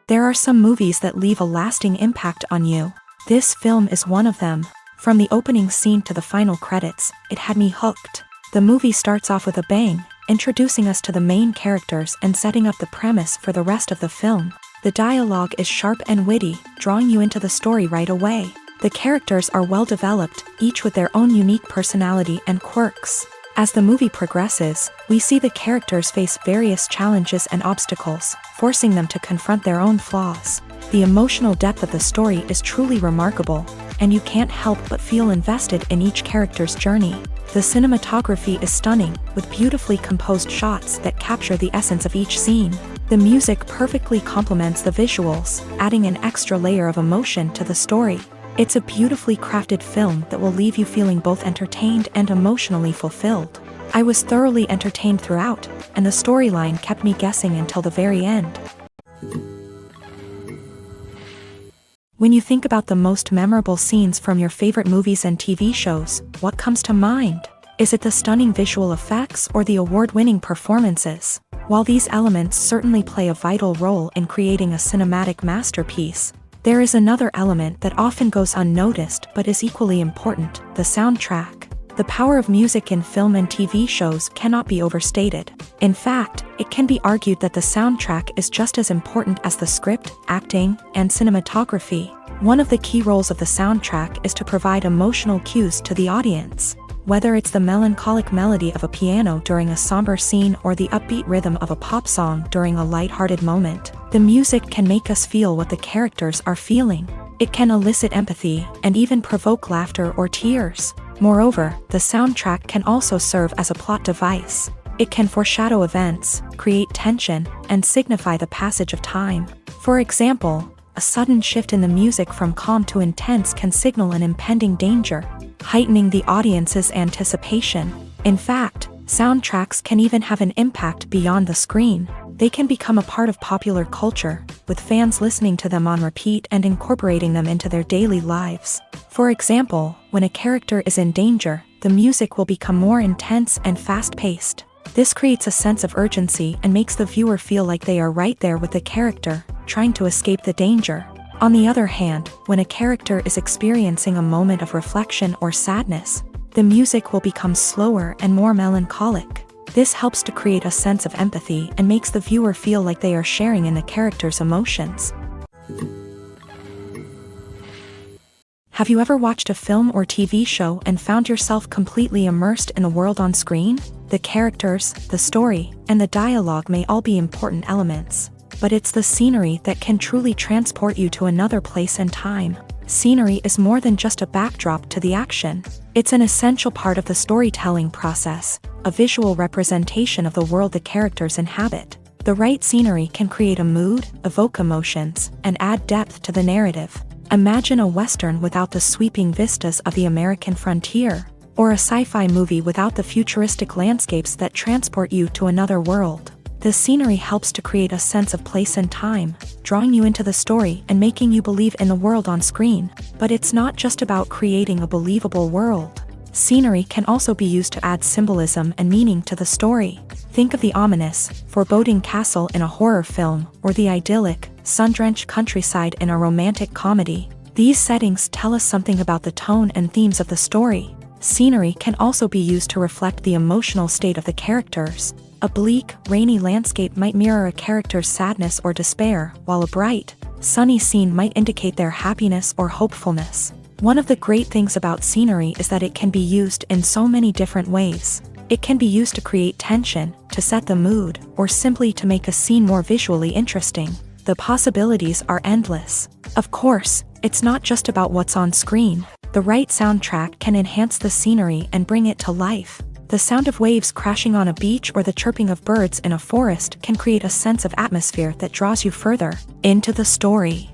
There are some movies that leave a lasting impact on you. This film is one of them. From the opening scene to the final credits, it had me hooked. The movie starts off with a bang, introducing us to the main characters and setting up the premise for the rest of the film. The dialogue is sharp and witty, drawing you into the story right away. The characters are well developed, each with their own unique personality and quirks. As the movie progresses, we see the characters face various challenges and obstacles, forcing them to confront their own flaws. The emotional depth of the story is truly remarkable, and you can't help but feel invested in each character's journey. The cinematography is stunning, with beautifully composed shots that capture the essence of each scene. The music perfectly complements the visuals, adding an extra layer of emotion to the story. It's a beautifully crafted film that will leave you feeling both entertained and emotionally fulfilled. I was thoroughly entertained throughout, and the storyline kept me guessing until the very end. When you think about the most memorable scenes from your favorite movies and TV shows, what comes to mind? Is it the stunning visual effects or the award-winning performances? While these elements certainly play a vital role in creating a cinematic masterpiece, there is another element that often goes unnoticed but is equally important: the soundtrack. The power of music in film and TV shows cannot be overstated. In fact, it can be argued that the soundtrack is just as important as the script, acting, and cinematography. One of the key roles of the soundtrack is to provide emotional cues to the audience. Whether it's the melancholic melody of a piano during a somber scene or the upbeat rhythm of a pop song during a lighthearted moment, the music can make us feel what the characters are feeling. It can elicit empathy and even provoke laughter or tears. Moreover, the soundtrack can also serve as a plot device. It can foreshadow events, create tension, and signify the passage of time. For example, a sudden shift in the music from calm to intense can signal an impending danger, heightening the audience's anticipation. In fact, soundtracks can even have an impact beyond the screen. They can become a part of popular culture, with fans listening to them on repeat and incorporating them into their daily lives. For example, when a character is in danger, the music will become more intense and fast-paced. This creates a sense of urgency and makes the viewer feel like they are right there with the character, trying to escape the danger. On the other hand, when a character is experiencing a moment of reflection or sadness, the music will become slower and more melancholic. This helps to create a sense of empathy and makes the viewer feel like they are sharing in the character's emotions. Have you ever watched a film or TV show and found yourself completely immersed in the world on screen? The characters, the story, and the dialogue may all be important elements, but it's the scenery that can truly transport you to another place and time. Scenery is more than just a backdrop to the action. It's an essential part of the storytelling process, a visual representation of the world the characters inhabit. The right scenery can create a mood, evoke emotions, and add depth to the narrative. Imagine a Western without the sweeping vistas of the American frontier, or a sci-fi movie without the futuristic landscapes that transport you to another world. The scenery helps to create a sense of place and time, drawing you into the story and making you believe in the world on screen. But it's not just about creating a believable world. Scenery can also be used to add symbolism and meaning to the story. Think of the ominous, foreboding castle in a horror film, or the idyllic, sun-drenched countryside in a romantic comedy. These settings tell us something about the tone and themes of the story. Scenery can also be used to reflect the emotional state of the characters. A bleak, rainy landscape might mirror a character's sadness or despair, while a bright, sunny scene might indicate their happiness or hopefulness. One of the great things about scenery is that it can be used in so many different ways. It can be used to create tension, to set the mood, or simply to make a scene more visually interesting. The possibilities are endless. Of course, it's not just about what's on screen. The right soundtrack can enhance the scenery and bring it to life. The sound of waves crashing on a beach or the chirping of birds in a forest can create a sense of atmosphere that draws you further into the story.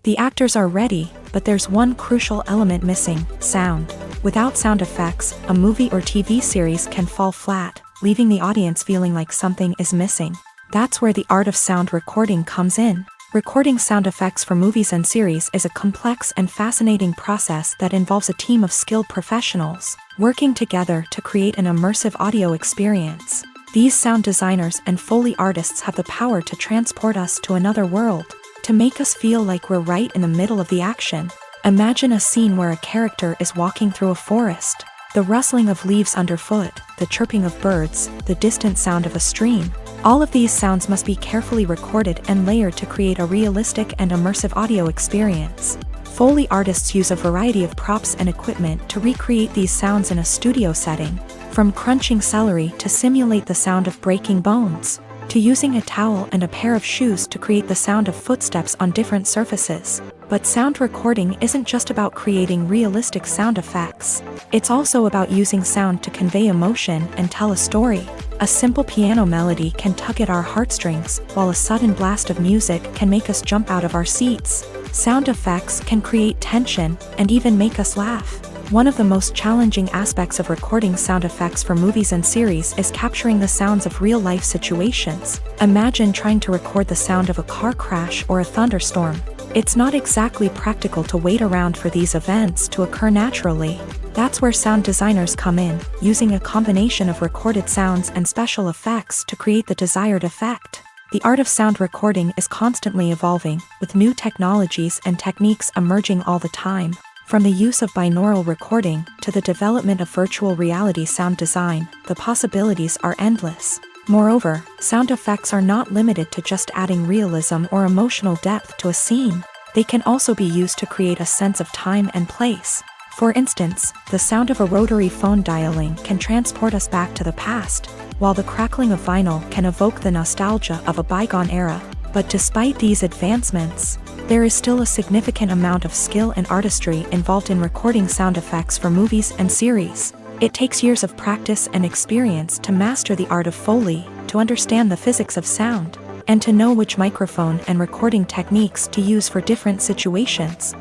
The actors are ready, but there's one crucial element missing: sound. Without sound effects, a movie or TV series can fall flat, leaving the audience feeling like something is missing. That's where the art of sound recording comes in. Recording sound effects for movies and series is a complex and fascinating process that involves a team of skilled professionals working together to create an immersive audio experience. These sound designers and Foley artists have the power to transport us to another world, to make us feel like we're right in the middle of the action. Imagine a scene where a character is walking through a forest. The rustling of leaves underfoot, the chirping of birds, the distant sound of a stream. All of these sounds must be carefully recorded and layered to create a realistic and immersive audio experience. Foley artists use a variety of props and equipment to recreate these sounds in a studio setting, from crunching celery to simulate the sound of breaking bones, to using a towel and a pair of shoes to create the sound of footsteps on different surfaces. But sound recording isn't just about creating realistic sound effects. It's also about using sound to convey emotion and tell a story. A simple piano melody can tug at our heartstrings, while a sudden blast of music can make us jump out of our seats. Sound effects can create tension and even make us laugh. One of the most challenging aspects of recording sound effects for movies and series is capturing the sounds of real-life situations. Imagine trying to record the sound of a car crash or a thunderstorm. It's not exactly practical to wait around for these events to occur naturally. That's where sound designers come in, using a combination of recorded sounds and special effects to create the desired effect. The art of sound recording is constantly evolving, with new technologies and techniques emerging all the time. From the use of binaural recording to the development of virtual reality sound design, the possibilities are endless. Moreover, sound effects are not limited to just adding realism or emotional depth to a scene. They can also be used to create a sense of time and place. For instance, the sound of a rotary phone dialing can transport us back to the past, while the crackling of vinyl can evoke the nostalgia of a bygone era. But despite these advancements, there is still a significant amount of skill and artistry involved in recording sound effects for movies and series. It takes years of practice and experience to master the art of Foley, to understand the physics of sound, and to know which microphone and recording techniques to use for different situations.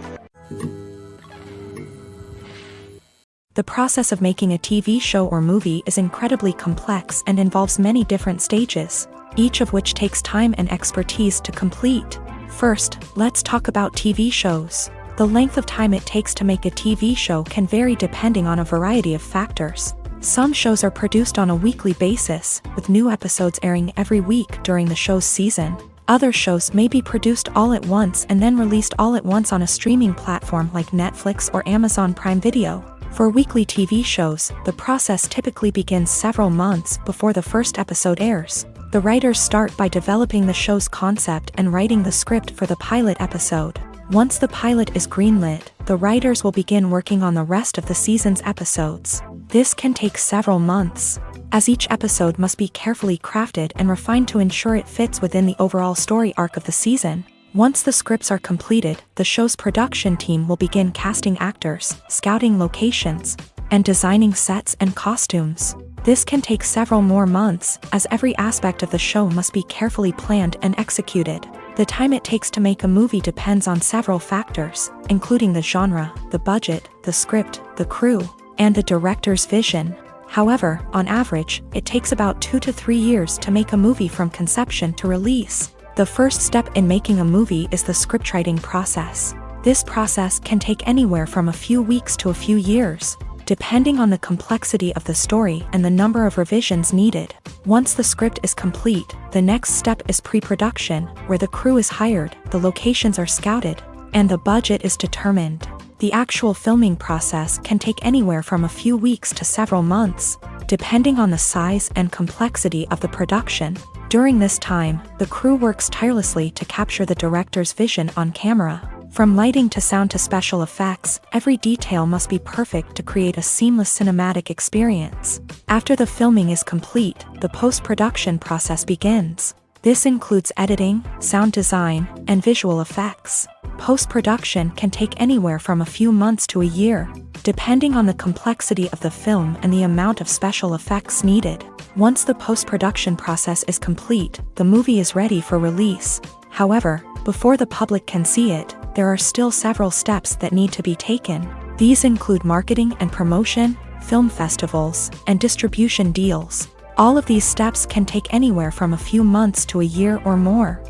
The process of making a TV show or movie is incredibly complex and involves many different stages, each of which takes time and expertise to complete. First, let's talk about TV shows. The length of time it takes to make a TV show can vary depending on a variety of factors. Some shows are produced on a weekly basis, with new episodes airing every week during the show's season. Other shows may be produced all at once and then released all at once on a streaming platform like Netflix or Amazon Prime Video. For weekly TV shows, the process typically begins several months before the first episode airs. The writers start by developing the show's concept and writing the script for the pilot episode. Once the pilot is greenlit, the writers will begin working on the rest of the season's episodes. This can take several months, as each episode must be carefully crafted and refined to ensure it fits within the overall story arc of the season. Once the scripts are completed, the show's production team will begin casting actors, scouting locations, and designing sets and costumes. This can take several more months, as every aspect of the show must be carefully planned and executed. The time it takes to make a movie depends on several factors, including the genre, the budget, the script, the crew, and the director's vision. However, on average, it takes about 2 to 3 years to make a movie from conception to release. The first step in making a movie is the scriptwriting process. This process can take anywhere from a few weeks to a few years, depending on the complexity of the story and the number of revisions needed. Once the script is complete, the next step is pre-production, where the crew is hired, the locations are scouted, and the budget is determined. The actual filming process can take anywhere from a few weeks to several months, depending on the size and complexity of the production. During this time, the crew works tirelessly to capture the director's vision on camera. From lighting to sound to special effects, every detail must be perfect to create a seamless cinematic experience. After the filming is complete, the post-production process begins. This includes editing, sound design, and visual effects. Post-production can take anywhere from a few months to a year, depending on the complexity of the film and the amount of special effects needed. Once the post-production process is complete, the movie is ready for release. However, before the public can see it, there are still several steps that need to be taken. These include marketing and promotion, film festivals, and distribution deals. All of these steps can take anywhere from a few months to a year or more.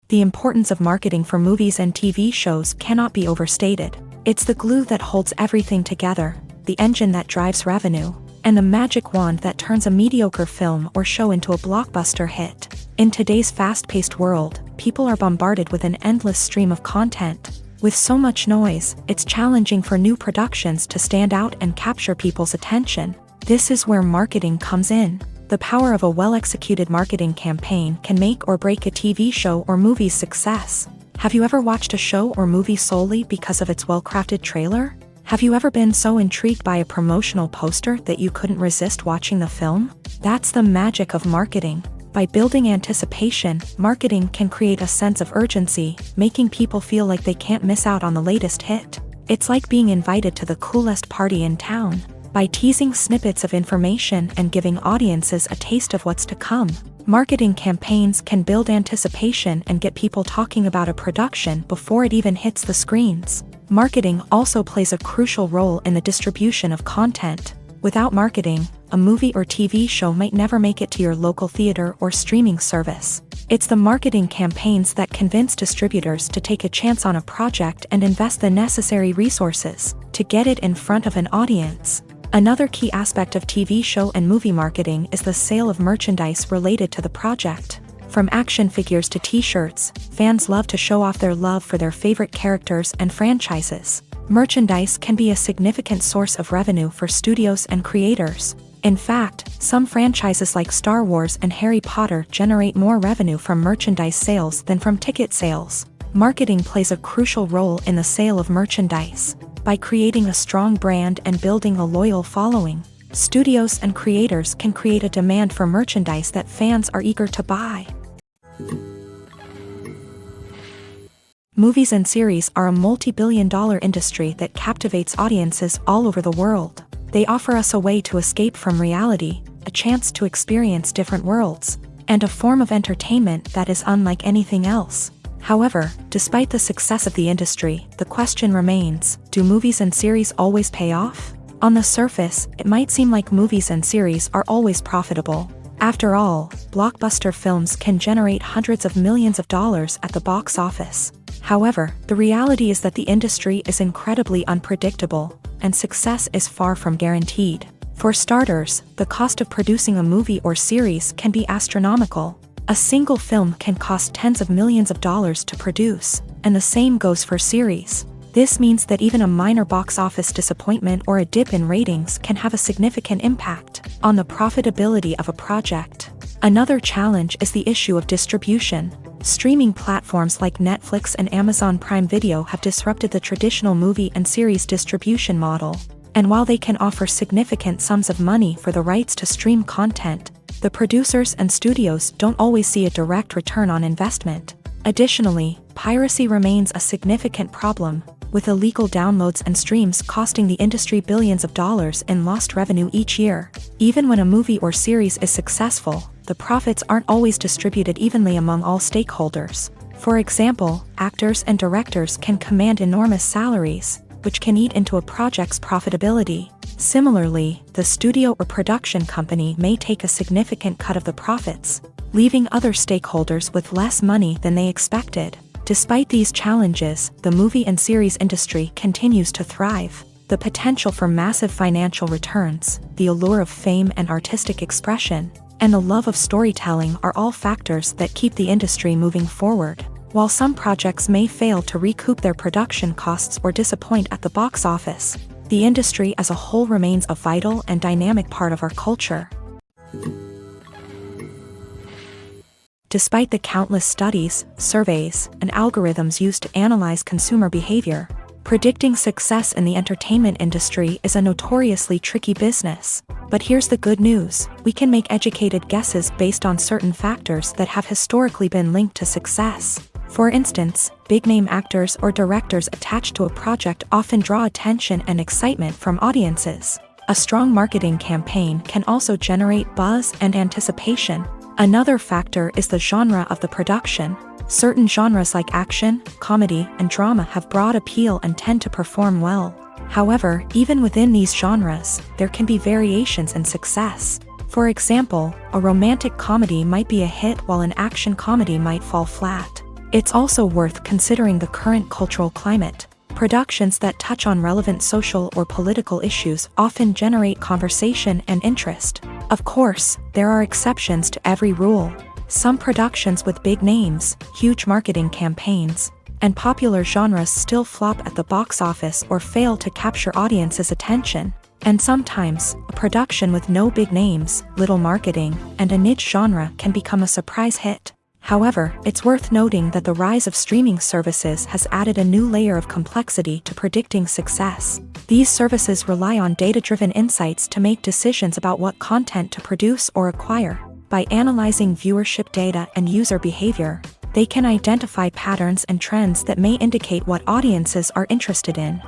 The importance of marketing for movies and TV shows cannot be overstated. It's the glue that holds everything together, the engine that drives revenue, and the magic wand that turns a mediocre film or show into a blockbuster hit. In today's fast-paced world, people are bombarded with an endless stream of content. With so much noise, it's challenging for new productions to stand out and capture people's attention. This is where marketing comes in. The power of a well-executed marketing campaign can make or break a TV show or movie's success. Have you ever watched a show or movie solely because of its well-crafted trailer? Have you ever been so intrigued by a promotional poster that you couldn't resist watching the film? That's the magic of marketing. By building anticipation, marketing can create a sense of urgency, making people feel like they can't miss out on the latest hit. It's like being invited to the coolest party in town. By teasing snippets of information and giving audiences a taste of what's to come, marketing campaigns can build anticipation and get people talking about a production before it even hits the screens. Marketing also plays a crucial role in the distribution of content. Without marketing, a movie or TV show might never make it to your local theater or streaming service. It's the marketing campaigns that convince distributors to take a chance on a project and invest the necessary resources to get it in front of an audience. Another key aspect of TV show and movie marketing is the sale of merchandise related to the project. From action figures to t-shirts, fans love to show off their love for their favorite characters and franchises. Merchandise can be a significant source of revenue for studios and creators. In fact, some franchises like Star Wars and Harry Potter generate more revenue from merchandise sales than from ticket sales. Marketing plays a crucial role in the sale of merchandise. By creating a strong brand and building a loyal following, studios and creators can create a demand for merchandise that fans are eager to buy. Movies and series are a multi-billion-dollar industry that captivates audiences all over the world. They offer us a way to escape from reality, a chance to experience different worlds, and a form of entertainment that is unlike anything else. However, despite the success of the industry, the question remains, do movies and series always pay off? On the surface, it might seem like movies and series are always profitable. After all, blockbuster films can generate hundreds of millions of dollars at the box office. However, the reality is that the industry is incredibly unpredictable, and success is far from guaranteed. For starters, the cost of producing a movie or series can be astronomical. A single film can cost tens of millions of dollars to produce, and the same goes for series. This means that even a minor box office disappointment or a dip in ratings can have a significant impact on the profitability of a project. Another challenge is the issue of distribution. Streaming platforms like Netflix and Amazon Prime Video have disrupted the traditional movie and series distribution model. And while they can offer significant sums of money for the rights to stream content, the producers and studios don't always see a direct return on investment. Additionally, piracy remains a significant problem, with illegal downloads and streams costing the industry billions of dollars in lost revenue each year. Even when a movie or series is successful, the profits aren't always distributed evenly among all stakeholders. For example, actors and directors can command enormous salaries, which can eat into a project's profitability. Similarly, the studio or production company may take a significant cut of the profits, leaving other stakeholders with less money than they expected. Despite these challenges, the movie and series industry continues to thrive. The potential for massive financial returns, the allure of fame and artistic expression, and the love of storytelling are all factors that keep the industry moving forward. While some projects may fail to recoup their production costs or disappoint at the box office, the industry as a whole remains a vital and dynamic part of our culture. Despite the countless studies, surveys, and algorithms used to analyze consumer behavior, predicting success in the entertainment industry is a notoriously tricky business. But here's the good news: we can make educated guesses based on certain factors that have historically been linked to success. For instance, big-name actors or directors attached to a project often draw attention and excitement from audiences. A strong marketing campaign can also generate buzz and anticipation. Another factor is the genre of the production. Certain genres like action, comedy, and drama have broad appeal and tend to perform well. However, even within these genres, there can be variations in success. For example, a romantic comedy might be a hit while an action comedy might fall flat. It's also worth considering the current cultural climate. Productions that touch on relevant social or political issues often generate conversation and interest. Of course, there are exceptions to every rule. Some productions with big names, huge marketing campaigns, and popular genres still flop at the box office or fail to capture audiences' attention. And sometimes, a production with no big names, little marketing, and a niche genre can become a surprise hit. However, it's worth noting that the rise of streaming services has added a new layer of complexity to predicting success. These services rely on data-driven insights to make decisions about what content to produce or acquire. By analyzing viewership data and user behavior, they can identify patterns and trends that may indicate what audiences are interested in.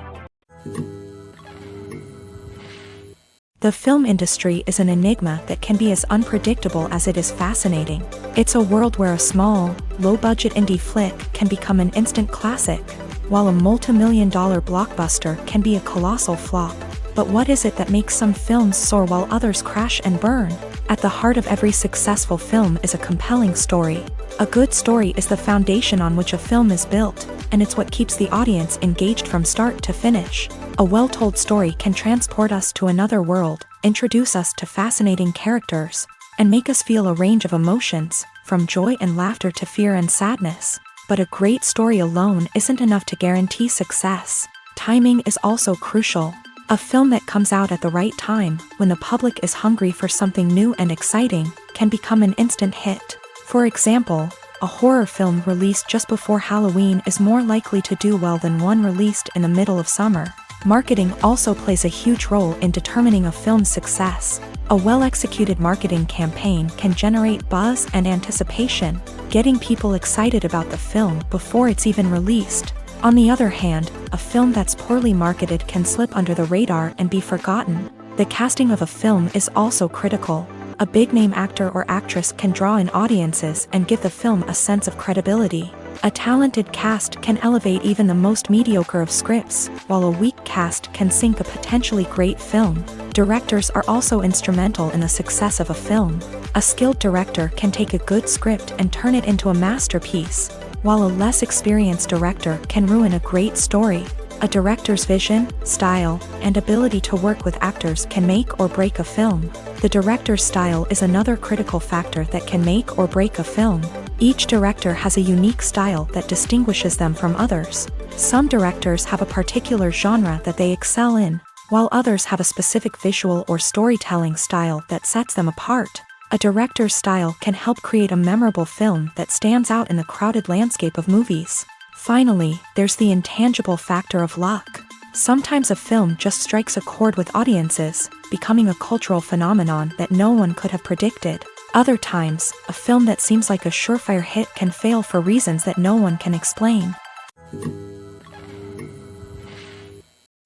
The film industry is an enigma that can be as unpredictable as it is fascinating. It's a world where a small, low-budget indie flick can become an instant classic, while a multi-million-dollar blockbuster can be a colossal flop. But what is it that makes some films soar while others crash and burn? At the heart of every successful film is a compelling story. A good story is the foundation on which a film is built, and it's what keeps the audience engaged from start to finish. A well-told story can transport us to another world, introduce us to fascinating characters, and make us feel a range of emotions, from joy and laughter to fear and sadness. But a great story alone isn't enough to guarantee success. Timing is also crucial. A film that comes out at the right time, when the public is hungry for something new and exciting, can become an instant hit. For example, a horror film released just before Halloween is more likely to do well than one released in the middle of summer. Marketing also plays a huge role in determining a film's success. A well-executed marketing campaign can generate buzz and anticipation, getting people excited about the film before it's even released. On the other hand, a film that's poorly marketed can slip under the radar and be forgotten. The casting of a film is also critical. A big-name actor or actress can draw in audiences and give the film a sense of credibility. A talented cast can elevate even the most mediocre of scripts, while a weak cast can sink a potentially great film. Directors are also instrumental in the success of a film. A skilled director can take a good script and turn it into a masterpiece, while a less experienced director can ruin a great story. A director's vision, style, and ability to work with actors can make or break a film. The director's style is another critical factor that can make or break a film. Each director has a unique style that distinguishes them from others. Some directors have a particular genre that they excel in, while others have a specific visual or storytelling style that sets them apart. A director's style can help create a memorable film that stands out in the crowded landscape of movies. Finally, there's the intangible factor of luck. Sometimes a film just strikes a chord with audiences, becoming a cultural phenomenon that no one could have predicted. Other times, a film that seems like a surefire hit can fail for reasons that no one can explain.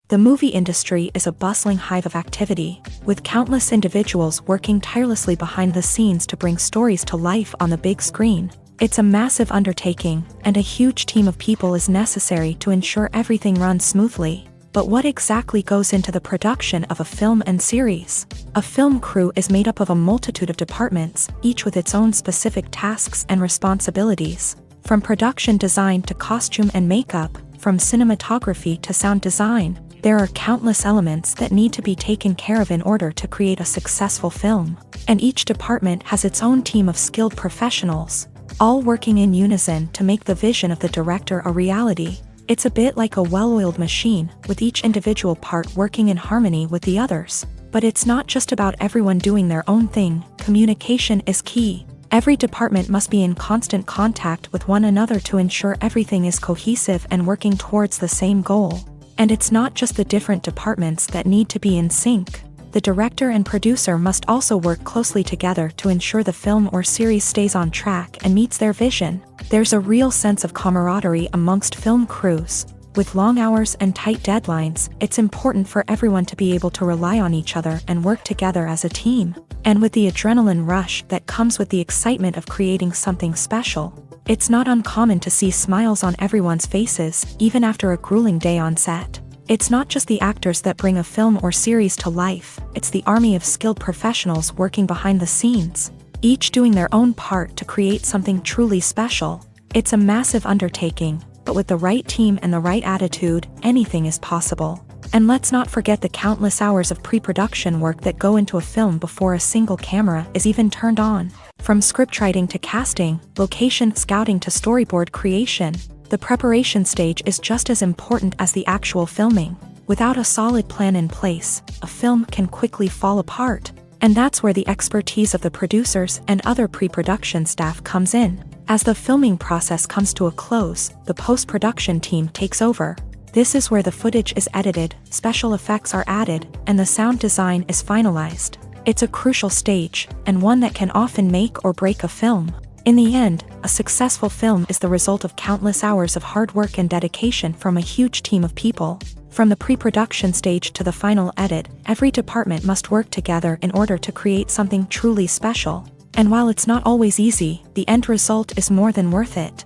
The movie industry is a bustling hive of activity, with countless individuals working tirelessly behind the scenes to bring stories to life on the big screen. It's a massive undertaking, and a huge team of people is necessary to ensure everything runs smoothly. But what exactly goes into the production of a film and series? A film crew is made up of a multitude of departments, each with its own specific tasks and responsibilities. From production design to costume and makeup, from cinematography to sound design, there are countless elements that need to be taken care of in order to create a successful film. And each department has its own team of skilled professionals, all working in unison to make the vision of the director a reality. It's a bit like a well-oiled machine, with each individual part working in harmony with the others. But it's not just about everyone doing their own thing. Communication is key. Every department must be in constant contact with one another to ensure everything is cohesive and working towards the same goal. And it's not just the different departments that need to be in sync. The director and producer must also work closely together to ensure the film or series stays on track and meets their vision. There's a real sense of camaraderie amongst film crews. With long hours and tight deadlines, it's important for everyone to be able to rely on each other and work together as a team. And with the adrenaline rush that comes with the excitement of creating something special, it's not uncommon to see smiles on everyone's faces, even after a grueling day on set. It's not just the actors that bring a film or series to life, it's the army of skilled professionals working behind the scenes, each doing their own part to create something truly special. It's a massive undertaking, but with the right team and the right attitude, anything is possible. And let's not forget the countless hours of pre-production work that go into a film before a single camera is even turned on. From scriptwriting to casting, location scouting to storyboard creation, the preparation stage is just as important as the actual filming. Without a solid plan in place, a film can quickly fall apart. And that's where the expertise of the producers and other pre-production staff comes in. As the filming process comes to a close, the post-production team takes over. This is where the footage is edited, special effects are added, and the sound design is finalized. It's a crucial stage, and one that can often make or break a film. In the end, a successful film is the result of countless hours of hard work and dedication from a huge team of people. From the pre-production stage to the final edit, every department must work together in order to create something truly special. And while it's not always easy, the end result is more than worth it.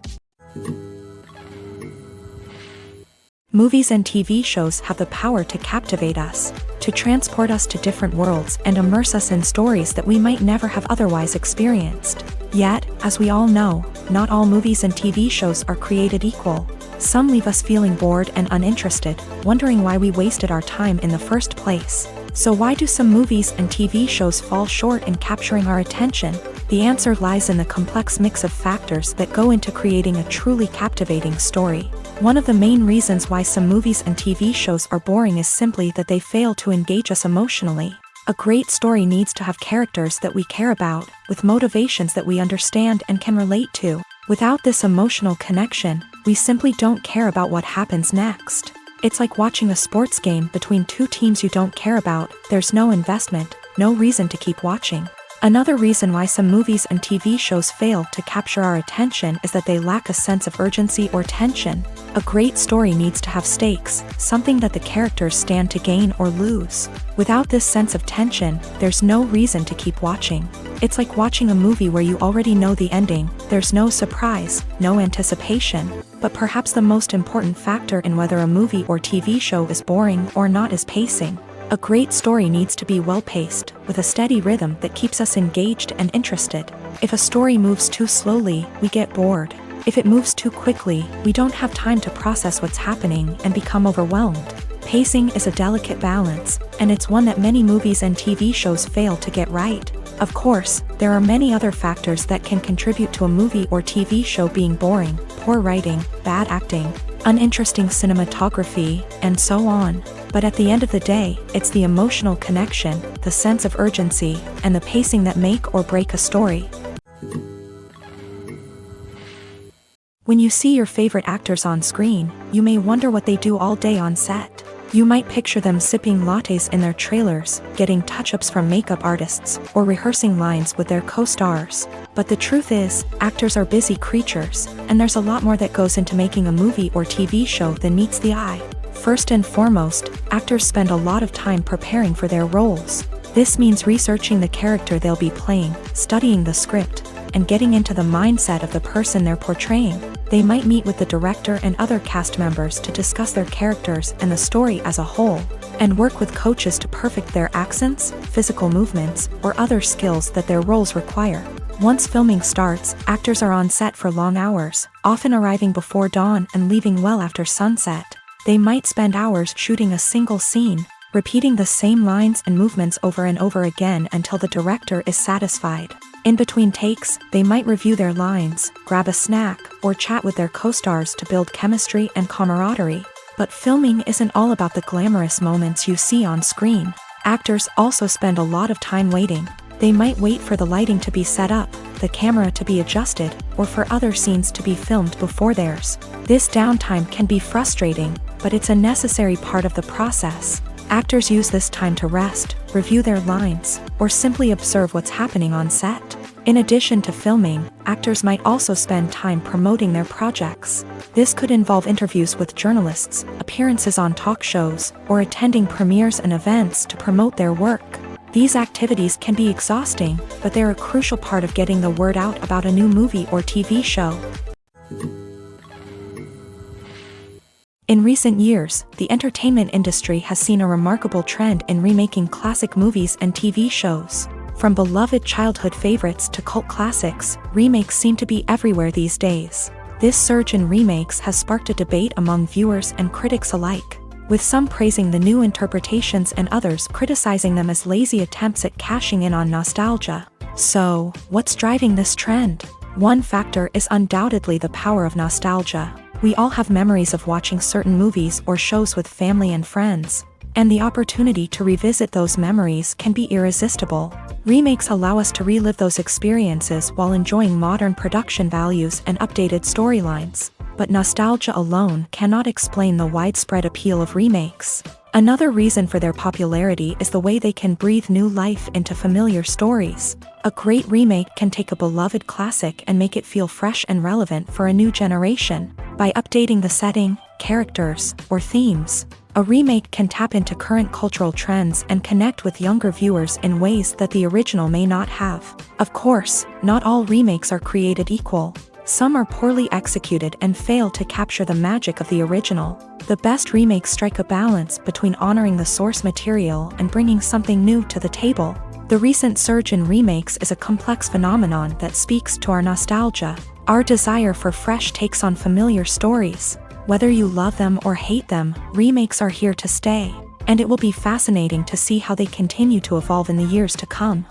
Movies and TV shows have the power to captivate us, to transport us to different worlds and immerse us in stories that we might never have otherwise experienced. Yet, as we all know, not all movies and TV shows are created equal. Some leave us feeling bored and uninterested, wondering why we wasted our time in the first place. So why do some movies and TV shows fall short in capturing our attention? The answer lies in the complex mix of factors that go into creating a truly captivating story. One of the main reasons why some movies and TV shows are boring is simply that they fail to engage us emotionally. A great story needs to have characters that we care about, with motivations that we understand and can relate to. Without this emotional connection, we simply don't care about what happens next. It's like watching a sports game between two teams you don't care about. There's no investment, no reason to keep watching. Another reason why some movies and TV shows fail to capture our attention is that they lack a sense of urgency or tension. A great story needs to have stakes, something that the characters stand to gain or lose. Without this sense of tension, there's no reason to keep watching. It's like watching a movie where you already know the ending. There's no surprise, no anticipation. But perhaps the most important factor in whether a movie or TV show is boring or not is pacing. A great story needs to be well-paced, with a steady rhythm that keeps us engaged and interested. If a story moves too slowly, we get bored. If it moves too quickly, we don't have time to process what's happening and become overwhelmed. Pacing is a delicate balance, and it's one that many movies and TV shows fail to get right. Of course, there are many other factors that can contribute to a movie or TV show being boring: poor writing, bad acting, uninteresting cinematography, and so on. But at the end of the day, it's the emotional connection, the sense of urgency, and the pacing that make or break a story. When you see your favorite actors on screen, you may wonder what they do all day on set. You might picture them sipping lattes in their trailers, getting touch-ups from makeup artists, or rehearsing lines with their co-stars. But the truth is, actors are busy creatures, and there's a lot more that goes into making a movie or TV show than meets the eye. First and foremost, actors spend a lot of time preparing for their roles. This means researching the character they'll be playing, studying the script, and getting into the mindset of the person they're portraying. They might meet with the director and other cast members to discuss their characters and the story as a whole, and work with coaches to perfect their accents, physical movements, or other skills that their roles require. Once filming starts, actors are on set for long hours, often arriving before dawn and leaving well after sunset. They might spend hours shooting a single scene, repeating the same lines and movements over and over again until the director is satisfied. In between takes, they might review their lines, grab a snack, or chat with their co-stars to build chemistry and camaraderie. But filming isn't all about the glamorous moments you see on screen. Actors also spend a lot of time waiting. They might wait for the lighting to be set up, the camera to be adjusted, or for other scenes to be filmed before theirs. This downtime can be frustrating, but it's a necessary part of the process. Actors use this time to rest, review their lines, or simply observe what's happening on set. In addition to filming, actors might also spend time promoting their projects. This could involve interviews with journalists, appearances on talk shows, or attending premieres and events to promote their work. These activities can be exhausting, but they're a crucial part of getting the word out about a new movie or TV show. In recent years, the entertainment industry has seen a remarkable trend in remaking classic movies and TV shows. From beloved childhood favorites to cult classics, remakes seem to be everywhere these days. This surge in remakes has sparked a debate among viewers and critics alike, with some praising the new interpretations and others criticizing them as lazy attempts at cashing in on nostalgia. So, what's driving this trend? One factor is undoubtedly the power of nostalgia. We all have memories of watching certain movies or shows with family and friends, and the opportunity to revisit those memories can be irresistible. Remakes allow us to relive those experiences while enjoying modern production values and updated storylines. But nostalgia alone cannot explain the widespread appeal of remakes. Another reason for their popularity is the way they can breathe new life into familiar stories. A great remake can take a beloved classic and make it feel fresh and relevant for a new generation. By updating the setting, characters, or themes, a remake can tap into current cultural trends and connect with younger viewers in ways that the original may not have. Of course, not all remakes are created equal. Some are poorly executed and fail to capture the magic of the original. The best remakes strike a balance between honoring the source material and bringing something new to the table. The recent surge in remakes is a complex phenomenon that speaks to our nostalgia, our desire for fresh takes on familiar stories. Whether you love them or hate them, remakes are here to stay, and it will be fascinating to see how they continue to evolve in the years to come.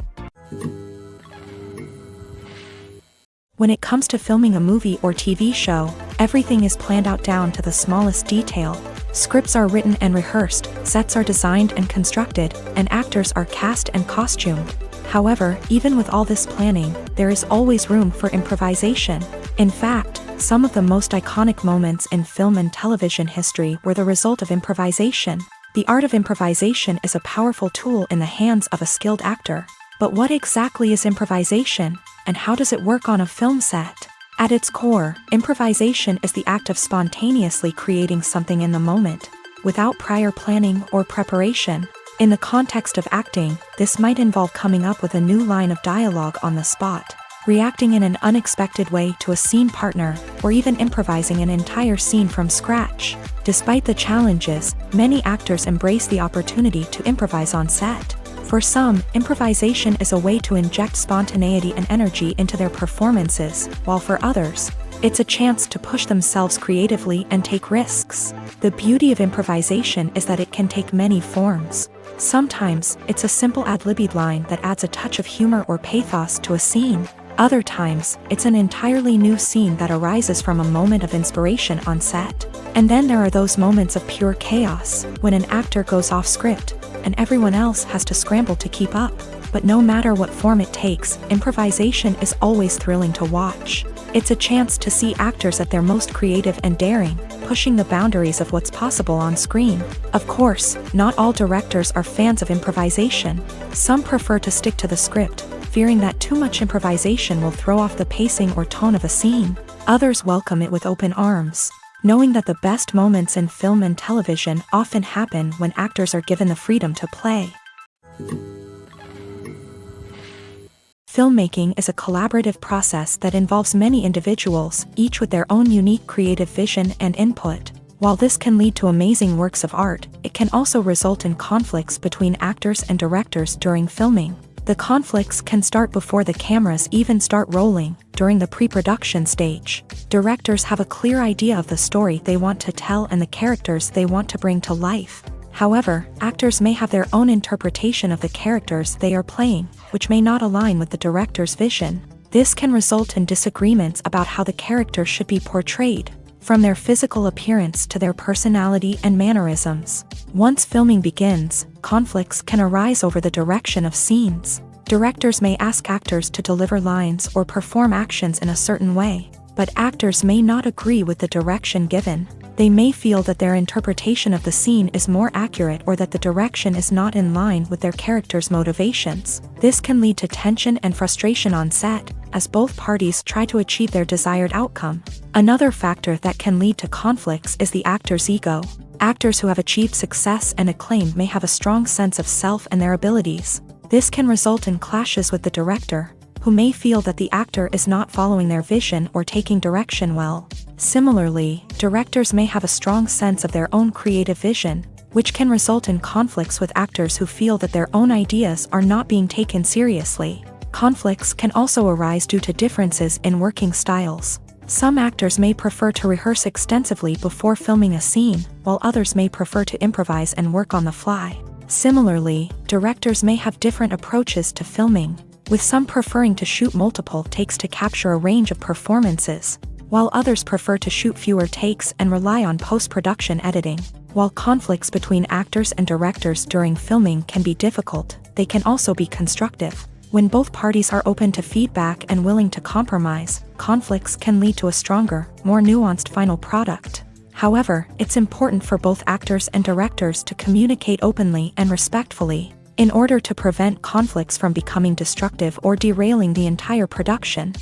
When it comes to filming a movie or TV show, everything is planned out down to the smallest detail. Scripts are written and rehearsed, sets are designed and constructed, and actors are cast and costumed. However, even with all this planning, there is always room for improvisation. In fact, some of the most iconic moments in film and television history were the result of improvisation. The art of improvisation is a powerful tool in the hands of a skilled actor. But what exactly is improvisation, and how does it work on a film set? At its core, improvisation is the act of spontaneously creating something in the moment, without prior planning or preparation. In the context of acting, this might involve coming up with a new line of dialogue on the spot, reacting in an unexpected way to a scene partner, or even improvising an entire scene from scratch. Despite the challenges, many actors embrace the opportunity to improvise on set. For some, improvisation is a way to inject spontaneity and energy into their performances, while for others, it's a chance to push themselves creatively and take risks. The beauty of improvisation is that it can take many forms. Sometimes, it's a simple ad-libbed line that adds a touch of humor or pathos to a scene. Other times, it's an entirely new scene that arises from a moment of inspiration on set. And then there are those moments of pure chaos, when an actor goes off script, and everyone else has to scramble to keep up. But no matter what form it takes, improvisation is always thrilling to watch. It's a chance to see actors at their most creative and daring, pushing the boundaries of what's possible on screen. Of course, not all directors are fans of improvisation. Some prefer to stick to the script, fearing that too much improvisation will throw off the pacing or tone of a scene. Others welcome it with open arms, knowing that the best moments in film and television often happen when actors are given the freedom to play. Filmmaking is a collaborative process that involves many individuals, each with their own unique creative vision and input. While this can lead to amazing works of art, it can also result in conflicts between actors and directors during filming. The conflicts can start before the cameras even start rolling, during the pre-production stage. Directors have a clear idea of the story they want to tell and the characters they want to bring to life. However, actors may have their own interpretation of the characters they are playing, which may not align with the director's vision. This can result in disagreements about how the character should be portrayed, from their physical appearance to their personality and mannerisms. Once filming begins, conflicts can arise over the direction of scenes. Directors may ask actors to deliver lines or perform actions in a certain way, but actors may not agree with the direction given. They may feel that their interpretation of the scene is more accurate or that the direction is not in line with their character's motivations. This can lead to tension and frustration on set, as both parties try to achieve their desired outcome. Another factor that can lead to conflicts is the actor's ego. Actors who have achieved success and acclaim may have a strong sense of self and their abilities. This can result in clashes with the director, who may feel that the actor is not following their vision or taking direction well. Similarly, directors may have a strong sense of their own creative vision, which can result in conflicts with actors who feel that their own ideas are not being taken seriously. Conflicts can also arise due to differences in working styles. Some actors may prefer to rehearse extensively before filming a scene, while others may prefer to improvise and work on the fly. Similarly, directors may have different approaches to filming, with some preferring to shoot multiple takes to capture a range of performances, while others prefer to shoot fewer takes and rely on post-production editing. While conflicts between actors and directors during filming can be difficult, they can also be constructive. When both parties are open to feedback and willing to compromise, conflicts can lead to a stronger, more nuanced final product. However, it's important for both actors and directors to communicate openly and respectfully, in order to prevent conflicts from becoming destructive or derailing the entire production.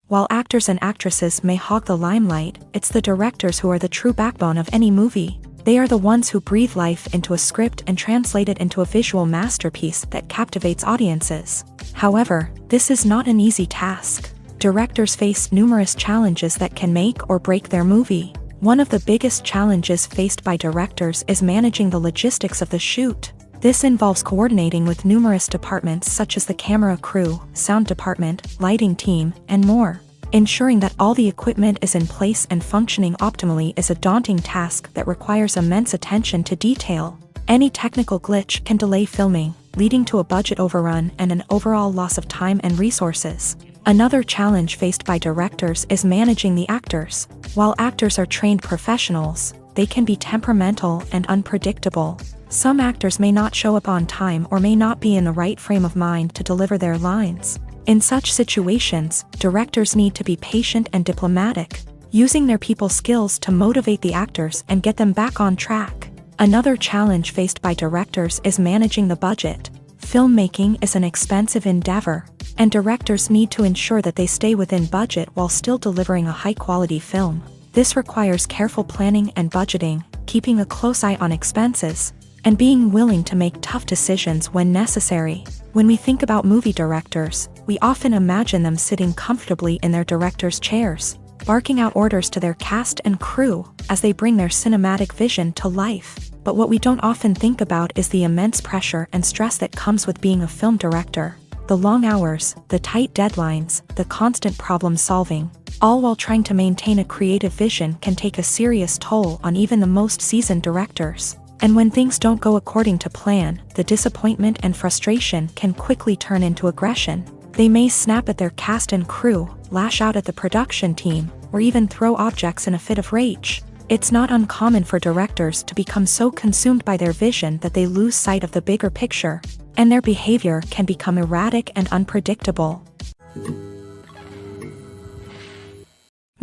While actors and actresses may hog the limelight, it's the directors who are the true backbone of any movie. They are the ones who breathe life into a script and translate it into a visual masterpiece that captivates audiences. However, this is not an easy task. Directors face numerous challenges that can make or break their movie. One of the biggest challenges faced by directors is managing the logistics of the shoot. This involves coordinating with numerous departments such as the camera crew, sound department, lighting team, and more. Ensuring that all the equipment is in place and functioning optimally is a daunting task that requires immense attention to detail. Any technical glitch can delay filming, leading to a budget overrun and an overall loss of time and resources. Another challenge faced by directors is managing the actors. While actors are trained professionals, they can be temperamental and unpredictable. Some actors may not show up on time or may not be in the right frame of mind to deliver their lines. In such situations, directors need to be patient and diplomatic, using their people skills to motivate the actors and get them back on track. Another challenge faced by directors is managing the budget. Filmmaking is an expensive endeavor, and directors need to ensure that they stay within budget while still delivering a high-quality film. This requires careful planning and budgeting, keeping a close eye on expenses, and being willing to make tough decisions when necessary. When we think about movie directors, we often imagine them sitting comfortably in their director's chairs, barking out orders to their cast and crew as they bring their cinematic vision to life. But what we don't often think about is the immense pressure and stress that comes with being a film director. The long hours, the tight deadlines, the constant problem solving, all while trying to maintain a creative vision can take a serious toll on even the most seasoned directors. And when things don't go according to plan, the disappointment and frustration can quickly turn into aggression. They may snap at their cast and crew, lash out at the production team, or even throw objects in a fit of rage. It's not uncommon for directors to become so consumed by their vision that they lose sight of the bigger picture, and their behavior can become erratic and unpredictable.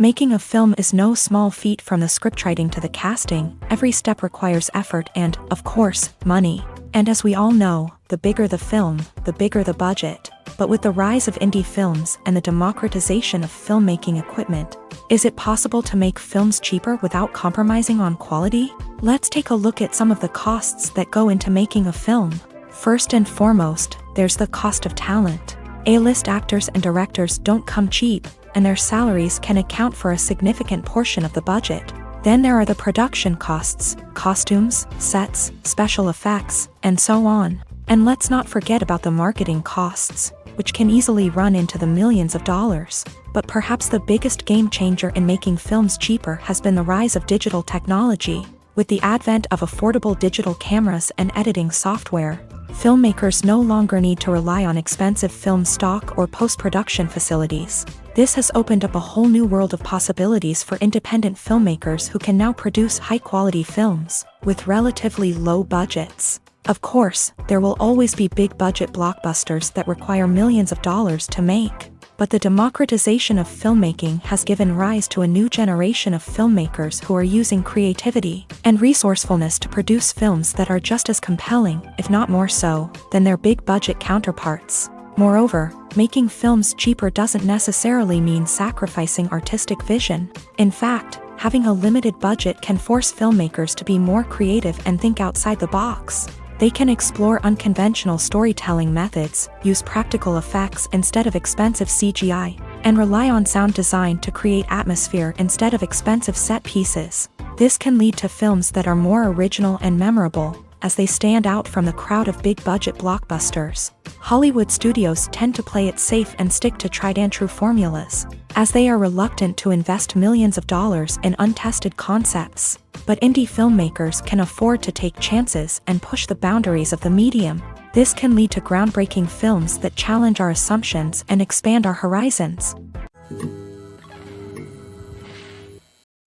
Making a film is no small feat. From the scriptwriting to the casting, every step requires effort and, of course, money. And as we all know, the bigger the film, the bigger the budget. But with the rise of indie films and the democratization of filmmaking equipment, is it possible to make films cheaper without compromising on quality? Let's take a look at some of the costs that go into making a film. First and foremost, there's the cost of talent. A-list actors and directors don't come cheap, and their salaries can account for a significant portion of the budget. Then there are the production costs, costumes, sets, special effects, and so on. And let's not forget about the marketing costs, which can easily run into the millions of dollars. But perhaps the biggest game changer in making films cheaper has been the rise of digital technology. With the advent of affordable digital cameras and editing software, filmmakers no longer need to rely on expensive film stock or post-production facilities. This has opened up a whole new world of possibilities for independent filmmakers who can now produce high-quality films with relatively low budgets. Of course, there will always be big-budget blockbusters that require millions of dollars to make. But the democratization of filmmaking has given rise to a new generation of filmmakers who are using creativity and resourcefulness to produce films that are just as compelling, if not more so, than their big-budget counterparts. Moreover, making films cheaper doesn't necessarily mean sacrificing artistic vision. In fact, having a limited budget can force filmmakers to be more creative and think outside the box. They can explore unconventional storytelling methods, use practical effects instead of expensive CGI, and rely on sound design to create atmosphere instead of expensive set pieces. This can lead to films that are more original and memorable, as they stand out from the crowd of big-budget blockbusters. Hollywood studios tend to play it safe and stick to tried-and-true formulas, as they are reluctant to invest millions of dollars in untested concepts. But indie filmmakers can afford to take chances and push the boundaries of the medium. This can lead to groundbreaking films that challenge our assumptions and expand our horizons.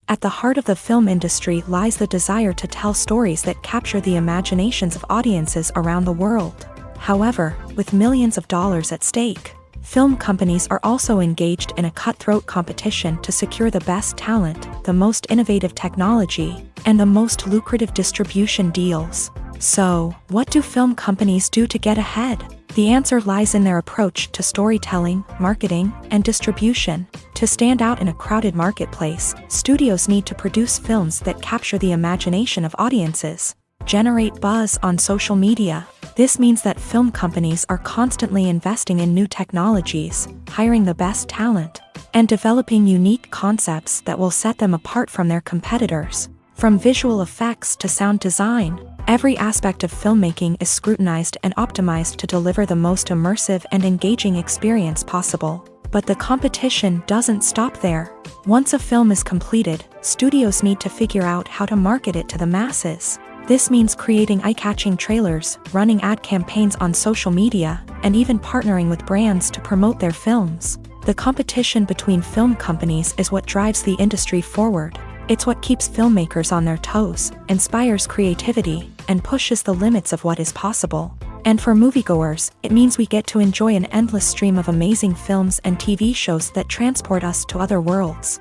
At the heart of the film industry lies the desire to tell stories that capture the imaginations of audiences around the world. However, with millions of dollars at stake, film companies are also engaged in a cutthroat competition to secure the best talent, the most innovative technology, and the most lucrative distribution deals. So, what do film companies do to get ahead? The answer lies in their approach to storytelling, marketing, and distribution. To stand out in a crowded marketplace, studios need to produce films that capture the imagination of audiences, generate buzz on social media. This means that film companies are constantly investing in new technologies, hiring the best talent, and developing unique concepts that will set them apart from their competitors. From visual effects to sound design, every aspect of filmmaking is scrutinized and optimized to deliver the most immersive and engaging experience possible. But the competition doesn't stop there. Once a film is completed, studios need to figure out how to market it to the masses. This means creating eye-catching trailers, running ad campaigns on social media, and even partnering with brands to promote their films. The competition between film companies is what drives the industry forward. It's what keeps filmmakers on their toes, inspires creativity, and pushes the limits of what is possible. And for moviegoers, it means we get to enjoy an endless stream of amazing films and TV shows that transport us to other worlds.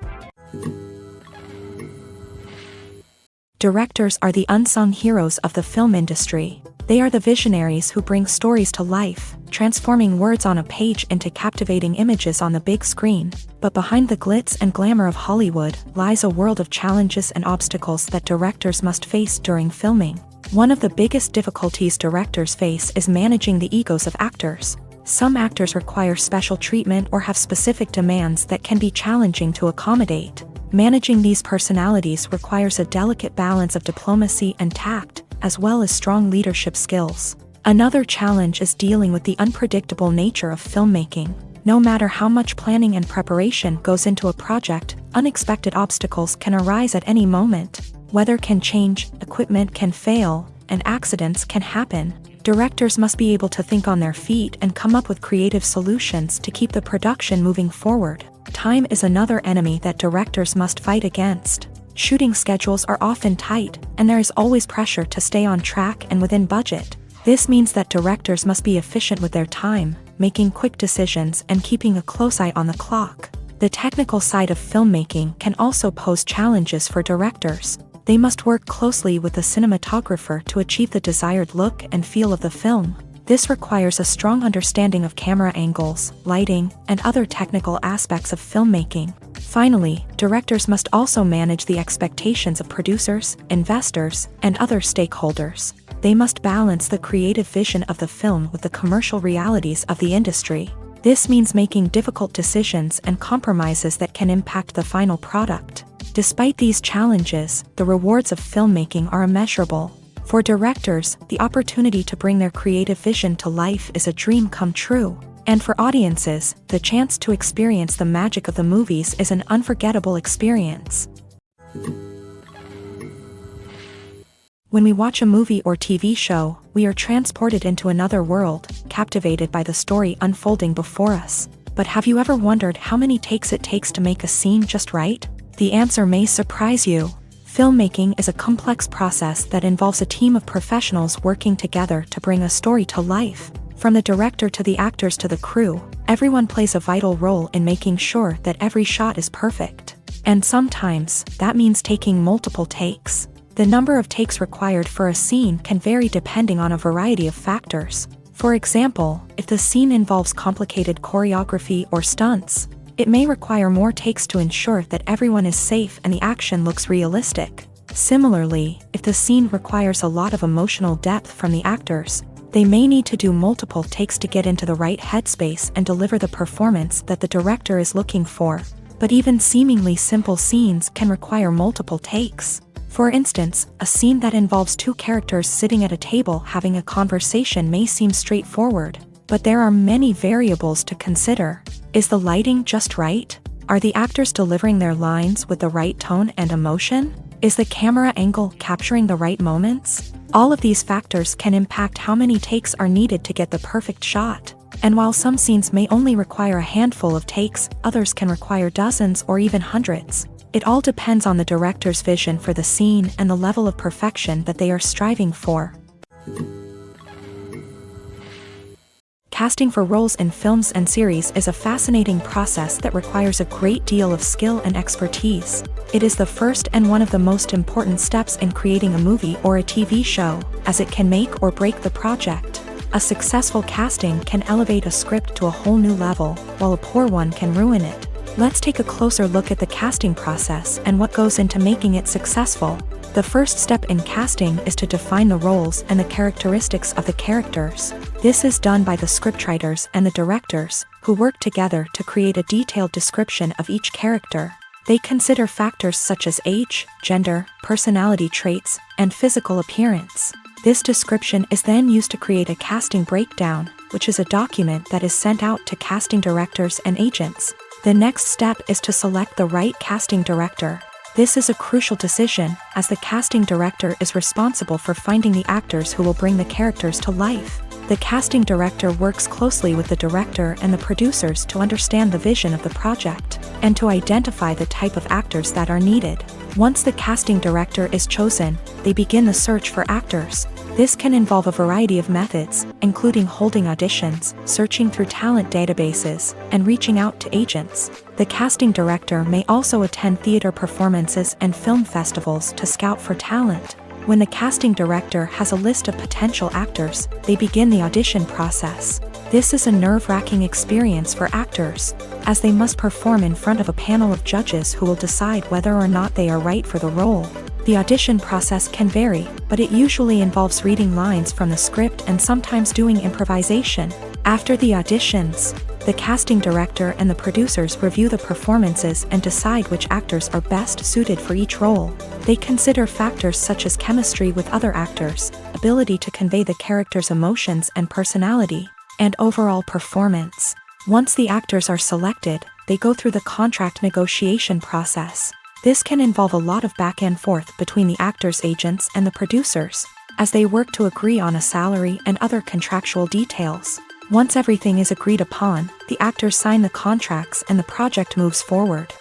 Directors are the unsung heroes of the film industry. They are the visionaries who bring stories to life, transforming words on a page into captivating images on the big screen. But behind the glitz and glamour of Hollywood lies a world of challenges and obstacles that directors must face during filming. One of the biggest difficulties directors face is managing the egos of actors. Some actors require special treatment or have specific demands that can be challenging to accommodate. Managing these personalities requires a delicate balance of diplomacy and tact, as well as strong leadership skills. Another challenge is dealing with the unpredictable nature of filmmaking. No matter how much planning and preparation goes into a project, unexpected obstacles can arise at any moment. Weather can change, equipment can fail, and accidents can happen. Directors must be able to think on their feet and come up with creative solutions to keep the production moving forward. Time is another enemy that directors must fight against. Shooting schedules are often tight, and there is always pressure to stay on track and within budget. This means that directors must be efficient with their time, making quick decisions and keeping a close eye on the clock. The technical side of filmmaking can also pose challenges for directors. They must work closely with the cinematographer to achieve the desired look and feel of the film. This requires a strong understanding of camera angles, lighting, and other technical aspects of filmmaking. Finally, directors must also manage the expectations of producers, investors, and other stakeholders. They must balance the creative vision of the film with the commercial realities of the industry. This means making difficult decisions and compromises that can impact the final product. Despite these challenges, the rewards of filmmaking are immeasurable. For directors, the opportunity to bring their creative vision to life is a dream come true. And for audiences, the chance to experience the magic of the movies is an unforgettable experience. When we watch a movie or TV show, we are transported into another world, captivated by the story unfolding before us. But have you ever wondered how many takes it takes to make a scene just right? The answer may surprise you. Filmmaking is a complex process that involves a team of professionals working together to bring a story to life. From the director to the actors to the crew, everyone plays a vital role in making sure that every shot is perfect. And sometimes, that means taking multiple takes. The number of takes required for a scene can vary depending on a variety of factors. For example, if the scene involves complicated choreography or stunts, it may require more takes to ensure that everyone is safe and the action looks realistic. Similarly, if the scene requires a lot of emotional depth from the actors, they may need to do multiple takes to get into the right headspace and deliver the performance that the director is looking for. But even seemingly simple scenes can require multiple takes. For instance, a scene that involves two characters sitting at a table having a conversation may seem straightforward. But there are many variables to consider. Is the lighting just right? Are the actors delivering their lines with the right tone and emotion? Is the camera angle capturing the right moments? All of these factors can impact how many takes are needed to get the perfect shot. And while some scenes may only require a handful of takes, others can require dozens or even hundreds. It all depends on the director's vision for the scene and the level of perfection that they are striving for. Casting for roles in films and series is a fascinating process that requires a great deal of skill and expertise. It is the first and one of the most important steps in creating a movie or a TV show, as it can make or break the project. A successful casting can elevate a script to a whole new level, while a poor one can ruin it. Let's take a closer look at the casting process and what goes into making it successful. The first step in casting is to define the roles and the characteristics of the characters. This is done by the scriptwriters and the directors, who work together to create a detailed description of each character. They consider factors such as age, gender, personality traits, and physical appearance. This description is then used to create a casting breakdown, which is a document that is sent out to casting directors and agents. The next step is to select the right casting director. This is a crucial decision, as the casting director is responsible for finding the actors who will bring the characters to life. The casting director works closely with the director and the producers to understand the vision of the project, and to identify the type of actors that are needed. Once the casting director is chosen, they begin the search for actors. This can involve a variety of methods, including holding auditions, searching through talent databases, and reaching out to agents. The casting director may also attend theater performances and film festivals to scout for talent. When the casting director has a list of potential actors, they begin the audition process. This is a nerve-wracking experience for actors, as they must perform in front of a panel of judges who will decide whether or not they are right for the role. The audition process can vary, but it usually involves reading lines from the script and sometimes doing improvisation. After the auditions, the casting director and the producers review the performances and decide which actors are best suited for each role. They consider factors such as chemistry with other actors, ability to convey the character's emotions and personality, and overall performance. Once the actors are selected, they go through the contract negotiation process. This can involve a lot of back and forth between the actors' agents and the producers, as they work to agree on a salary and other contractual details. Once everything is agreed upon, the actors sign the contracts and the project moves forward.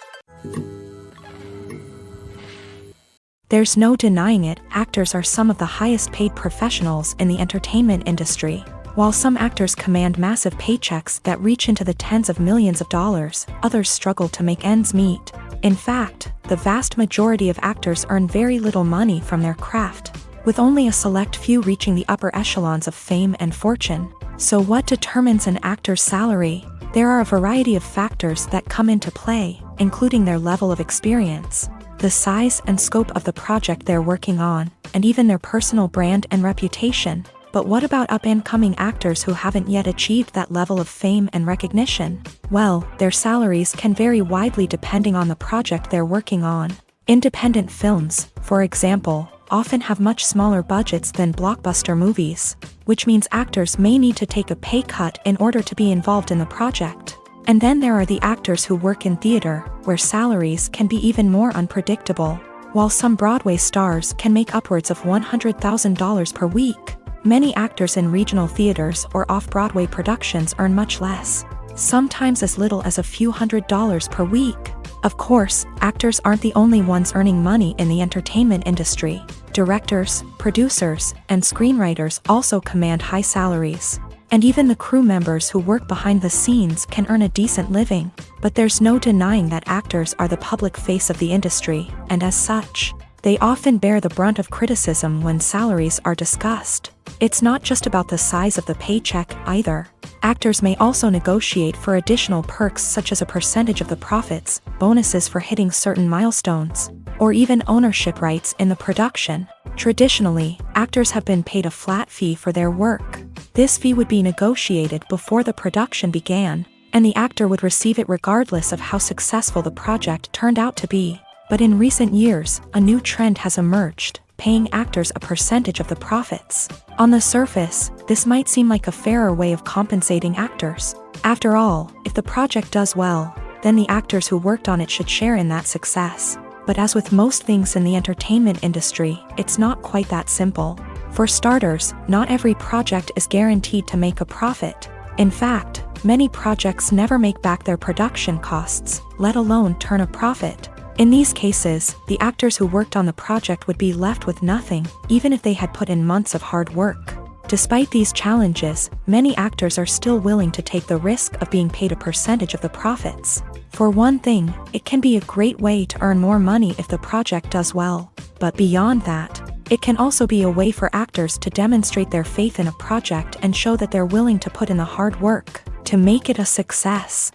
There's no denying it, actors are some of the highest paid professionals in the entertainment industry. While some actors command massive paychecks that reach into the tens of millions of dollars, others struggle to make ends meet. In fact, the vast majority of actors earn very little money from their craft, with only a select few reaching the upper echelons of fame and fortune. So what determines an actor's salary? There are a variety of factors that come into play, including their level of experience, the size and scope of the project they're working on, and even their personal brand and reputation. But what about up-and-coming actors who haven't yet achieved that level of fame and recognition? Well, their salaries can vary widely depending on the project they're working on. Independent films, for example, often have much smaller budgets than blockbuster movies, which means actors may need to take a pay cut in order to be involved in the project. And then there are the actors who work in theater, where salaries can be even more unpredictable. While some Broadway stars can make upwards of $100,000 per week, many actors in regional theaters or off-Broadway productions earn much less, sometimes as little as a few $100s per week. Of course, actors aren't the only ones earning money in the entertainment industry. Directors, producers, and screenwriters also command high salaries. And even the crew members who work behind the scenes can earn a decent living. But there's no denying that actors are the public face of the industry, and as such, they often bear the brunt of criticism when salaries are discussed. It's not just about the size of the paycheck, either. Actors may also negotiate for additional perks such as a percentage of the profits, bonuses for hitting certain milestones, or even ownership rights in the production. Traditionally, actors have been paid a flat fee for their work. This fee would be negotiated before the production began, and the actor would receive it regardless of how successful the project turned out to be. But in recent years, a new trend has emerged. paying actors a percentage of the profits. On the surface, this might seem like a fairer way of compensating actors. After all, if the project does well, then the actors who worked on it should share in that success. But as with most things in the entertainment industry, it's not quite that simple. For starters, not every project is guaranteed to make a profit. In fact, many projects never make back their production costs, let alone turn a profit. In these cases, the actors who worked on the project would be left with nothing, even if they had put in months of hard work. Despite these challenges, many actors are still willing to take the risk of being paid a percentage of the profits. For one thing, it can be a great way to earn more money if the project does well. But beyond that, it can also be a way for actors to demonstrate their faith in a project and show that they're willing to put in the hard work to make it a success.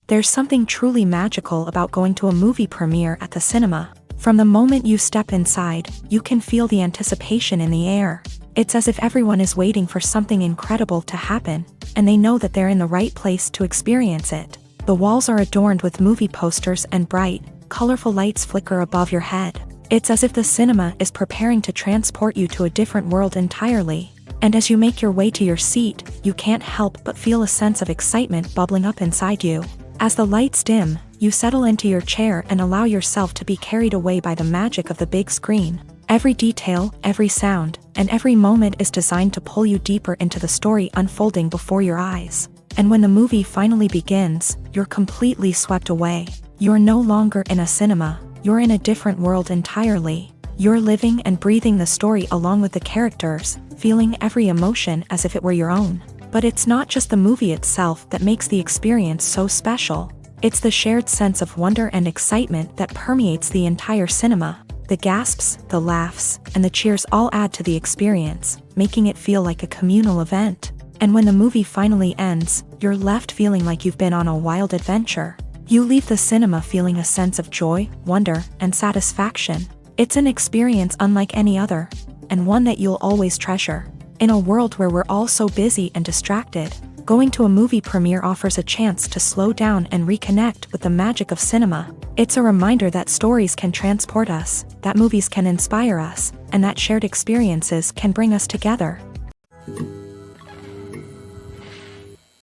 There's something truly magical about going to a movie premiere at the cinema. From the moment you step inside, you can feel the anticipation in the air. It's as if everyone is waiting for something incredible to happen, and they know that they're in the right place to experience it. The walls are adorned with movie posters and bright, colorful lights flicker above your head. It's as if the cinema is preparing to transport you to a different world entirely. And as you make your way to your seat, you can't help but feel a sense of excitement bubbling up inside you. As the lights dim, you settle into your chair and allow yourself to be carried away by the magic of the big screen. Every detail, every sound, and every moment is designed to pull you deeper into the story unfolding before your eyes. And when the movie finally begins, you're completely swept away. You're no longer in a cinema, you're in a different world entirely. You're living and breathing the story along with the characters, feeling every emotion as if it were your own. But it's not just the movie itself that makes the experience so special. It's the shared sense of wonder and excitement that permeates the entire cinema. The gasps, the laughs, and the cheers all add to the experience, making it feel like a communal event. And when the movie finally ends, you're left feeling like you've been on a wild adventure. You leave the cinema feeling a sense of joy, wonder, and satisfaction. It's an experience unlike any other, and one that you'll always treasure. In a world where we're all so busy and distracted, going to a movie premiere offers a chance to slow down and reconnect with the magic of cinema. It's a reminder that stories can transport us, that movies can inspire us, and that shared experiences can bring us together.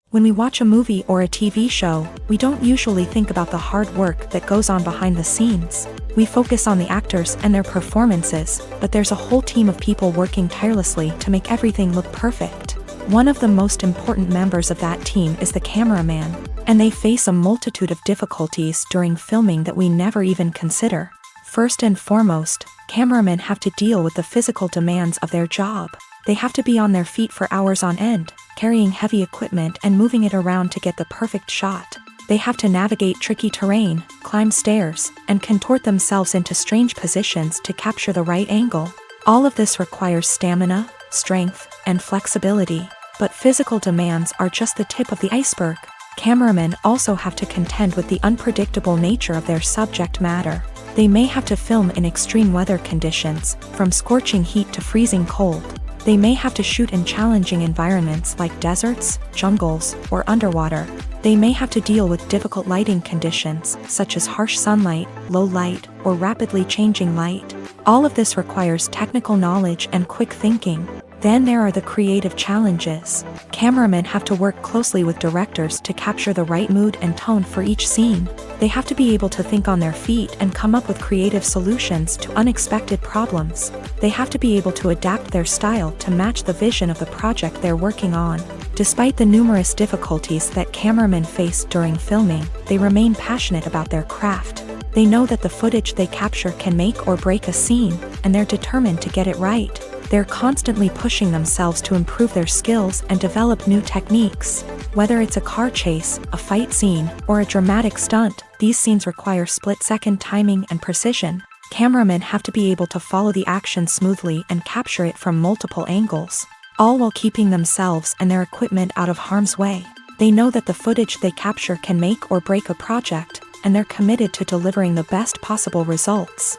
When we watch a movie or a TV show, we don't usually think about the hard work that goes on behind the scenes. We focus on the actors and their performances, but there's a whole team of people working tirelessly to make everything look perfect. One of the most important members of that team is the cameraman, and they face a multitude of difficulties during filming that we never even consider. First and foremost, cameramen have to deal with the physical demands of their job. They have to be on their feet for hours on end, carrying heavy equipment and moving it around to get the perfect shot. They have to navigate tricky terrain, climb stairs, and contort themselves into strange positions to capture the right angle. All of this requires stamina, strength, and flexibility. But physical demands are just the tip of the iceberg. Cameramen also have to contend with the unpredictable nature of their subject matter. They may have to film in extreme weather conditions, from scorching heat to freezing cold. They may have to shoot in challenging environments like deserts, jungles, or underwater. They may have to deal with difficult lighting conditions, such as harsh sunlight, low light, or rapidly changing light. All of this requires technical knowledge and quick thinking. Then there are the creative challenges. Cameramen have to work closely with directors to capture the right mood and tone for each scene. They have to be able to think on their feet and come up with creative solutions to unexpected problems. They have to be able to adapt their style to match the vision of the project they're working on. Despite the numerous difficulties that cameramen face during filming, they remain passionate about their craft. They know that the footage they capture can make or break a scene, and they're determined to get it right. They're constantly pushing themselves to improve their skills and develop new techniques. Whether it's a car chase, a fight scene, or a dramatic stunt, these scenes require split-second timing and precision. Cameramen have to be able to follow the action smoothly and capture it from multiple angles, all while keeping themselves and their equipment out of harm's way. They know that the footage they capture can make or break a project, and they're committed to delivering the best possible results.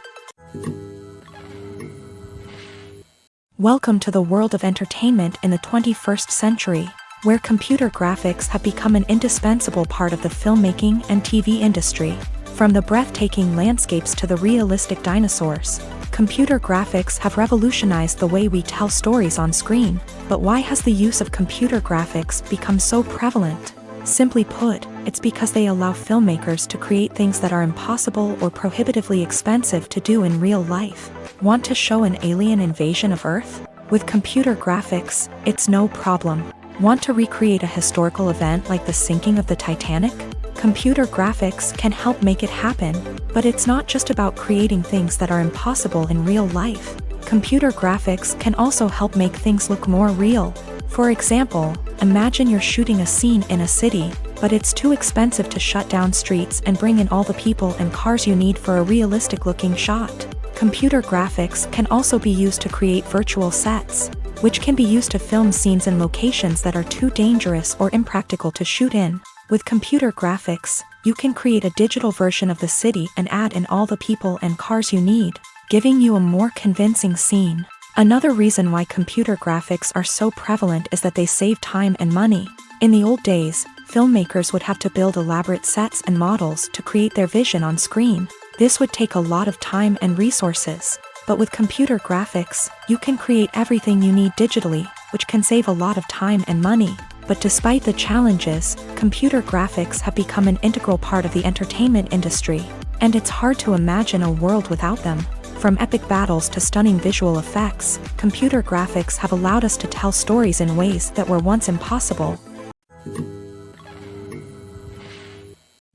Welcome to the world of entertainment in the 21st century, where computer graphics have become an indispensable part of the filmmaking and TV industry. From the breathtaking landscapes to the realistic dinosaurs, computer graphics have revolutionized the way we tell stories on screen. But why has the use of computer graphics become so prevalent? Simply put, it's because they allow filmmakers to create things that are impossible or prohibitively expensive to do in real life. Want to show an alien invasion of Earth? With computer graphics, it's no problem. Want to recreate a historical event like the sinking of the Titanic? Computer graphics can help make it happen, but it's not just about creating things that are impossible in real life. Computer graphics can also help make things look more real. For example, imagine you're shooting a scene in a city, but it's too expensive to shut down streets and bring in all the people and cars you need for a realistic-looking shot. Computer graphics can also be used to create virtual sets, which can be used to film scenes in locations that are too dangerous or impractical to shoot in. With computer graphics, you can create a digital version of the city and add in all the people and cars you need, giving you a more convincing scene. Another reason why computer graphics are so prevalent is that they save time and money. In the old days, filmmakers would have to build elaborate sets and models to create their vision on screen. This would take a lot of time and resources. But with computer graphics, you can create everything you need digitally, which can save a lot of time and money. But despite the challenges, computer graphics have become an integral part of the entertainment industry, and it's hard to imagine a world without them. From epic battles to stunning visual effects, computer graphics have allowed us to tell stories in ways that were once impossible.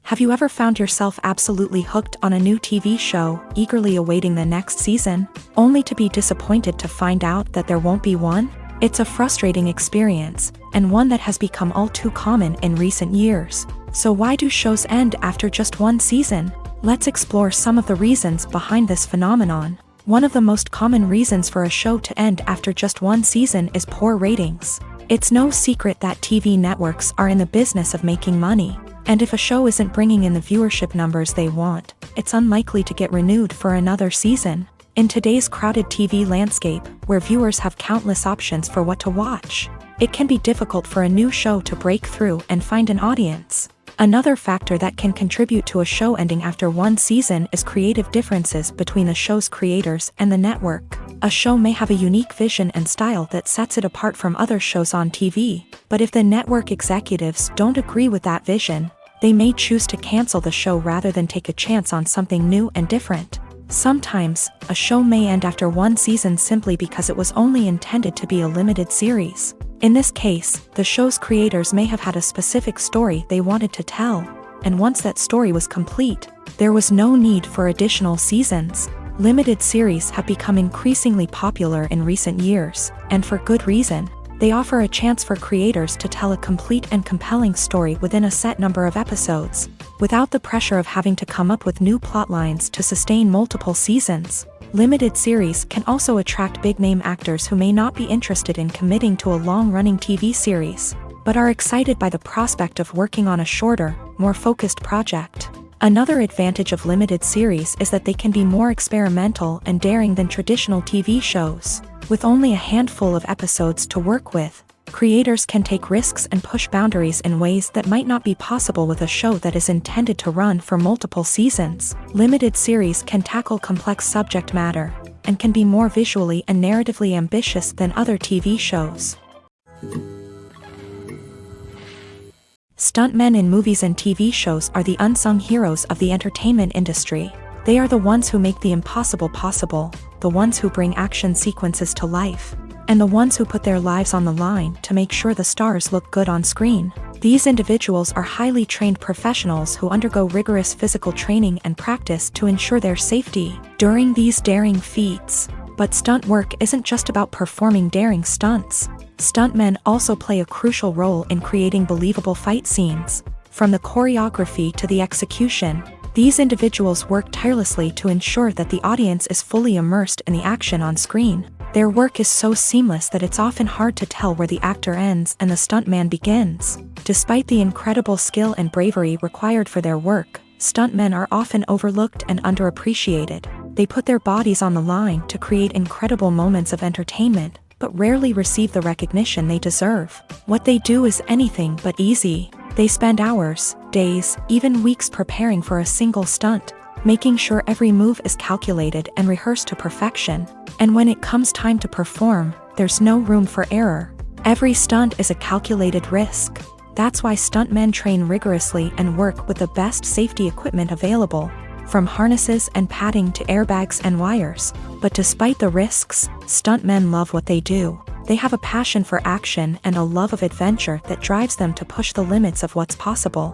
Have you ever found yourself absolutely hooked on a new TV show, eagerly awaiting the next season, only to be disappointed to find out that there won't be one? It's a frustrating experience, and one that has become all too common in recent years. So why do shows end after just one season? Let's explore some of the reasons behind this phenomenon. One of the most common reasons for a show to end after just one season is poor ratings. It's no secret that TV networks are in the business of making money, and if a show isn't bringing in the viewership numbers they want, it's unlikely to get renewed for another season. In today's crowded TV landscape, where viewers have countless options for what to watch, it can be difficult for a new show to break through and find an audience. Another factor that can contribute to a show ending after one season is creative differences between the show's creators and the network. A show may have a unique vision and style that sets it apart from other shows on TV, but if the network executives don't agree with that vision, they may choose to cancel the show rather than take a chance on something new and different. Sometimes, a show may end after one season simply because it was only intended to be a limited series. In this case, the show's creators may have had a specific story they wanted to tell, and once that story was complete, there was no need for additional seasons. Limited series have become increasingly popular in recent years, and for good reason. They offer a chance for creators to tell a complete and compelling story within a set number of episodes, without the pressure of having to come up with new plotlines to sustain multiple seasons. Limited series can also attract big-name actors who may not be interested in committing to a long-running TV series, but are excited by the prospect of working on a shorter, more focused project. Another advantage of limited series is that they can be more experimental and daring than traditional TV shows. With only a handful of episodes to work with, creators can take risks and push boundaries in ways that might not be possible with a show that is intended to run for multiple seasons. Limited series can tackle complex subject matter, and can be more visually and narratively ambitious than other TV shows. Stuntmen in movies and TV shows are the unsung heroes of the entertainment industry. They are the ones who make the impossible possible, the ones who bring action sequences to life, and the ones who put their lives on the line to make sure the stars look good on screen. These individuals are highly trained professionals who undergo rigorous physical training and practice to ensure their safety during these daring feats. But stunt work isn't just about performing daring stunts. Stuntmen also play a crucial role in creating believable fight scenes. From the choreography to the execution, these individuals work tirelessly to ensure that the audience is fully immersed in the action on screen. Their work is so seamless that it's often hard to tell where the actor ends and the stuntman begins. Despite the incredible skill and bravery required for their work, stuntmen are often overlooked and underappreciated. They put their bodies on the line to create incredible moments of entertainment, but rarely receive the recognition they deserve. What they do is anything but easy. They spend hours, days, even weeks preparing for a single stunt, making sure every move is calculated and rehearsed to perfection. And when it comes time to perform, there's no room for error. Every stunt is a calculated risk. That's why stuntmen train rigorously and work with the best safety equipment available, from harnesses and padding to airbags and wires. But despite the risks, stuntmen love what they do. They have a passion for action and a love of adventure that drives them to push the limits of what's possible.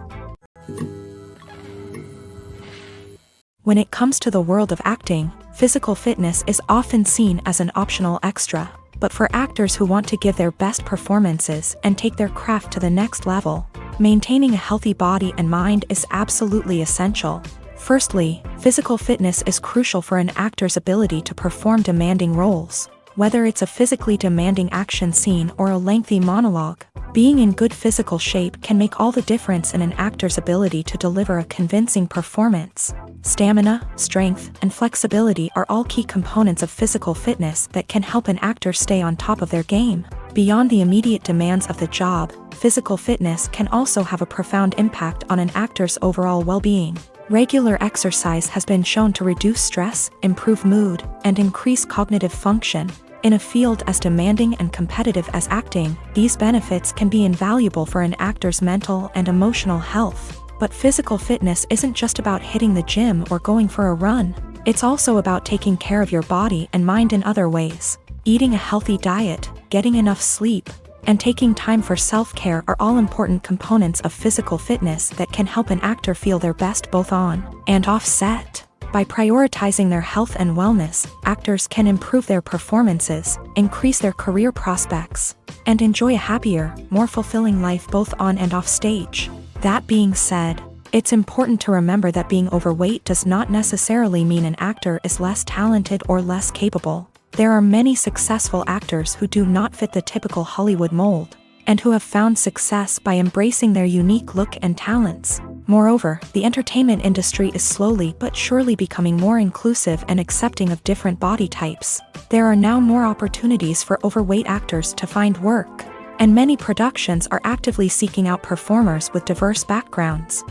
When it comes to the world of acting, physical fitness is often seen as an optional extra. But for actors who want to give their best performances and take their craft to the next level, maintaining a healthy body and mind is absolutely essential. Firstly, physical fitness is crucial for an actor's ability to perform demanding roles. Whether it's a physically demanding action scene or a lengthy monologue, being in good physical shape can make all the difference in an actor's ability to deliver a convincing performance. Stamina, strength, and flexibility are all key components of physical fitness that can help an actor stay on top of their game. Beyond the immediate demands of the job, physical fitness can also have a profound impact on an actor's overall well-being. Regular exercise has been shown to reduce stress, improve mood, and increase cognitive function. In a field as demanding and competitive as acting, these benefits can be invaluable for an actor's mental and emotional health. But physical fitness isn't just about hitting the gym or going for a run. It's also about taking care of your body and mind in other ways. Eating a healthy diet, getting enough sleep, and taking time for self-care are all important components of physical fitness that can help an actor feel their best both on and off set. By prioritizing their health and wellness, actors can improve their performances, increase their career prospects, and enjoy a happier, more fulfilling life both on and off stage. That being said, it's important to remember that being overweight does not necessarily mean an actor is less talented or less capable. There are many successful actors who do not fit the typical Hollywood mold, and who have found success by embracing their unique look and talents. Moreover, the entertainment industry is slowly but surely becoming more inclusive and accepting of different body types. There are now more opportunities for overweight actors to find work, and many productions are actively seeking out performers with diverse backgrounds.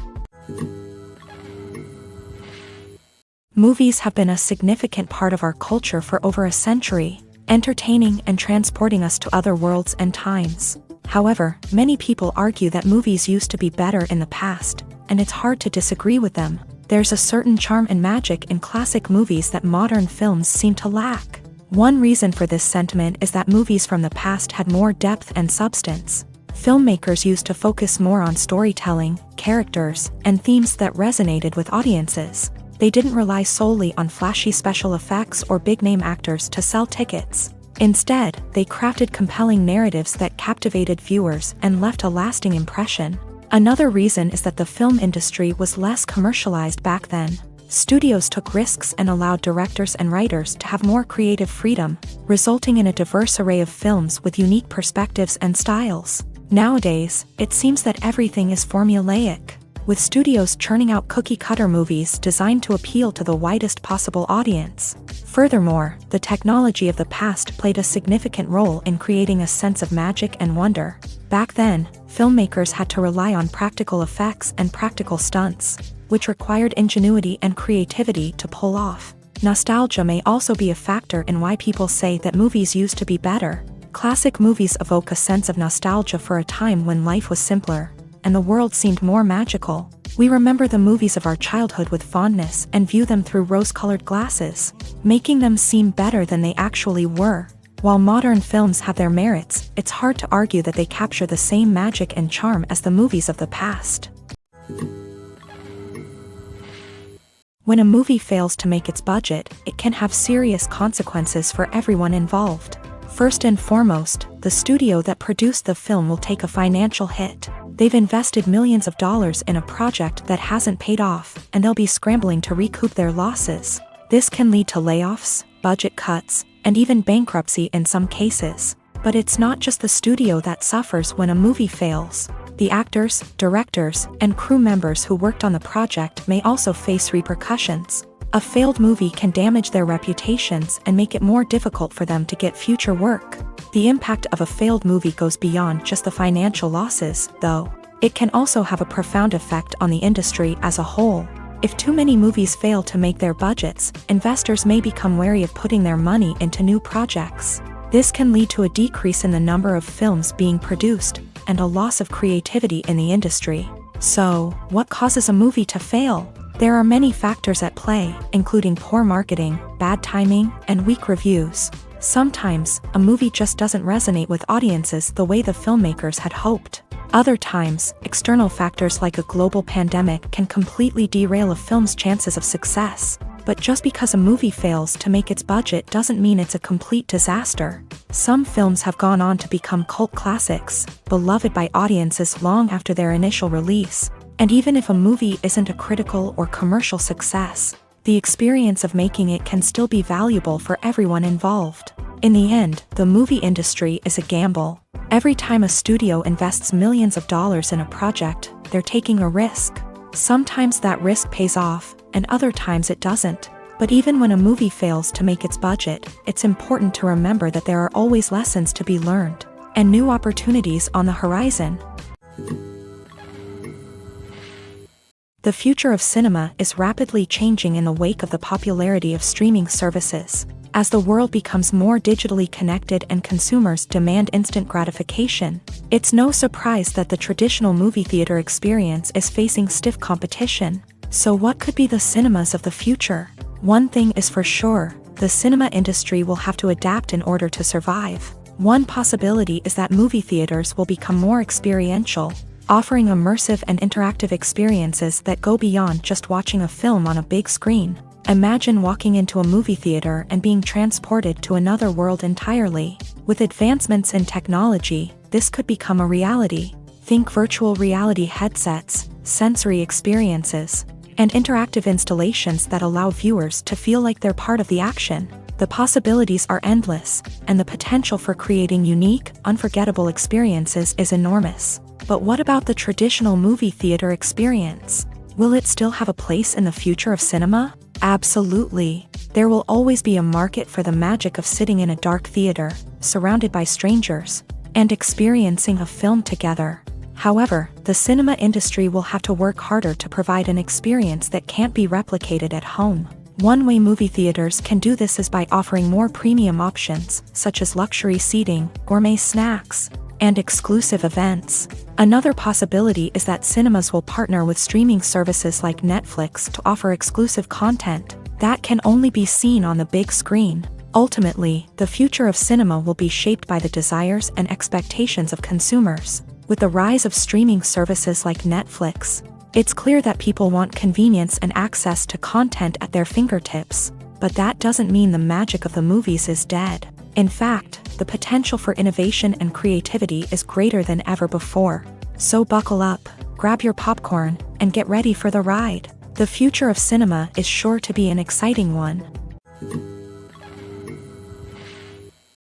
Movies have been a significant part of our culture for over a century, entertaining and transporting us to other worlds and times. However, many people argue that movies used to be better in the past, and it's hard to disagree with them. There's a certain charm and magic in classic movies that modern films seem to lack. One reason for this sentiment is that movies from the past had more depth and substance. Filmmakers used to focus more on storytelling, characters, and themes that resonated with audiences. They didn't rely solely on flashy special effects or big-name actors to sell tickets. Instead, they crafted compelling narratives that captivated viewers and left a lasting impression. Another reason is that the film industry was less commercialized back then. Studios took risks and allowed directors and writers to have more creative freedom, resulting in a diverse array of films with unique perspectives and styles. Nowadays, it seems that everything is formulaic, with studios churning out cookie-cutter movies designed to appeal to the widest possible audience. Furthermore, the technology of the past played a significant role in creating a sense of magic and wonder. Back then, filmmakers had to rely on practical effects and practical stunts, which required ingenuity and creativity to pull off. Nostalgia may also be a factor in why people say that movies used to be better. Classic movies evoke a sense of nostalgia for a time when life was simpler, and the world seemed more magical. We remember the movies of our childhood with fondness and view them through rose-colored glasses, making them seem better than they actually were. While modern films have their merits, it's hard to argue that they capture the same magic and charm as the movies of the past. When a movie fails to make its budget, it can have serious consequences for everyone involved. First and foremost, the studio that produced the film will take a financial hit. They've invested millions of dollars in a project that hasn't paid off, and they'll be scrambling to recoup their losses. This can lead to layoffs, budget cuts, and even bankruptcy in some cases. But it's not just the studio that suffers when a movie fails. The actors, directors, and crew members who worked on the project may also face repercussions. A failed movie can damage their reputations and make it more difficult for them to get future work. The impact of a failed movie goes beyond just the financial losses, though. it can also have a profound effect on the industry as a whole. If too many movies fail to make their budgets, investors may become wary of putting their money into new projects. This can lead to a decrease in the number of films being produced, and a loss of creativity in the industry. So, what causes a movie to fail? There are many factors at play, including poor marketing, bad timing, and weak reviews. Sometimes, a movie just doesn't resonate with audiences the way the filmmakers had hoped. Other times, external factors like a global pandemic can completely derail a film's chances of success. But just because a movie fails to make its budget doesn't mean it's a complete disaster. Some films have gone on to become cult classics, beloved by audiences long after their initial release. And even if a movie isn't a critical or commercial success, the experience of making it can still be valuable for everyone involved. In the end, the movie industry is a gamble. Every time a studio invests millions of dollars in a project, they're taking a risk. Sometimes that risk pays off, and other times it doesn't. But even when a movie fails to make its budget, it's important to remember that there are always lessons to be learned, and new opportunities on the horizon. The future of cinema is rapidly changing in the wake of the popularity of streaming services. As the world becomes more digitally connected and consumers demand instant gratification, it's no surprise that the traditional movie theater experience is facing stiff competition. So what could be the cinemas of the future? One thing is for sure, the cinema industry will have to adapt in order to survive. One possibility is that movie theaters will become more experiential, offering immersive and interactive experiences that go beyond just watching a film on a big screen. Imagine walking into a movie theater and being transported to another world entirely. With advancements in technology, this could become a reality. Think virtual reality headsets, sensory experiences, and interactive installations that allow viewers to feel like they're part of the action. The possibilities are endless, and the potential for creating unique, unforgettable experiences is enormous. But what about the traditional movie theater experience? Will it still have a place in the future of cinema? Absolutely. There will always be a market for the magic of sitting in a dark theater, surrounded by strangers, and experiencing a film together. However, the cinema industry will have to work harder to provide an experience that can't be replicated at home. One way movie theaters can do this is by offering more premium options, such as luxury seating, gourmet snacks, and exclusive events. Another possibility is that cinemas will partner with streaming services like Netflix to offer exclusive content that can only be seen on the big screen. Ultimately, the future of cinema will be shaped by the desires and expectations of consumers. With the rise of streaming services like Netflix, it's clear that people want convenience and access to content at their fingertips. But that doesn't mean the magic of the movies is dead. In fact, the potential for innovation and creativity is greater than ever before. So buckle up, grab your popcorn, and get ready for the ride. The future of cinema is sure to be an exciting one.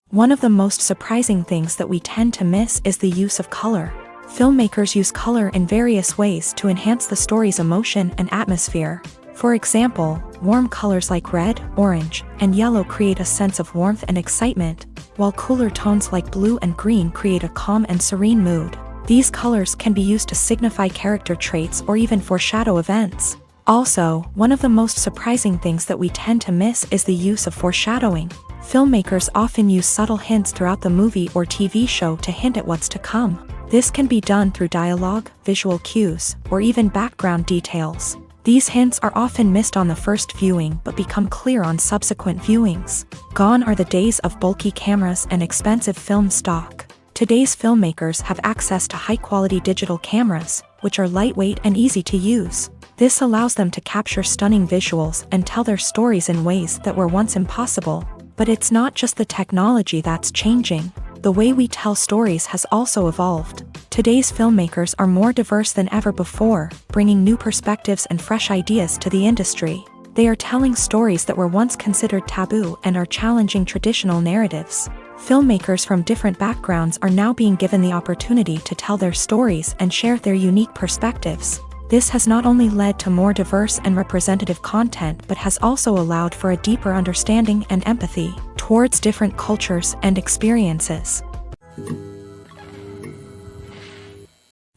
One of the most surprising things that we tend to miss is the use of color. Filmmakers use color in various ways to enhance the story's emotion and atmosphere. For example, warm colors like red, orange, and yellow create a sense of warmth and excitement, while cooler tones like blue and green create a calm and serene mood. These colors can be used to signify character traits or even foreshadow events. Also, one of the most surprising things that we tend to miss is the use of foreshadowing. Filmmakers often use subtle hints throughout the movie or TV show to hint at what's to come. This can be done through dialogue, visual cues, or even background details. These hints are often missed on the first viewing but become clear on subsequent viewings. Gone are the days of bulky cameras and expensive film stock. Today's filmmakers have access to high-quality digital cameras, which are lightweight and easy to use. This allows them to capture stunning visuals and tell their stories in ways that were once impossible. But it's not just the technology that's changing. The way we tell stories has also evolved. Today's filmmakers are more diverse than ever before, bringing new perspectives and fresh ideas to the industry. They are telling stories that were once considered taboo and are challenging traditional narratives. Filmmakers from different backgrounds are now being given the opportunity to tell their stories and share their unique perspectives. This has not only led to more diverse and representative content but has also allowed for a deeper understanding and empathy towards different cultures and experiences.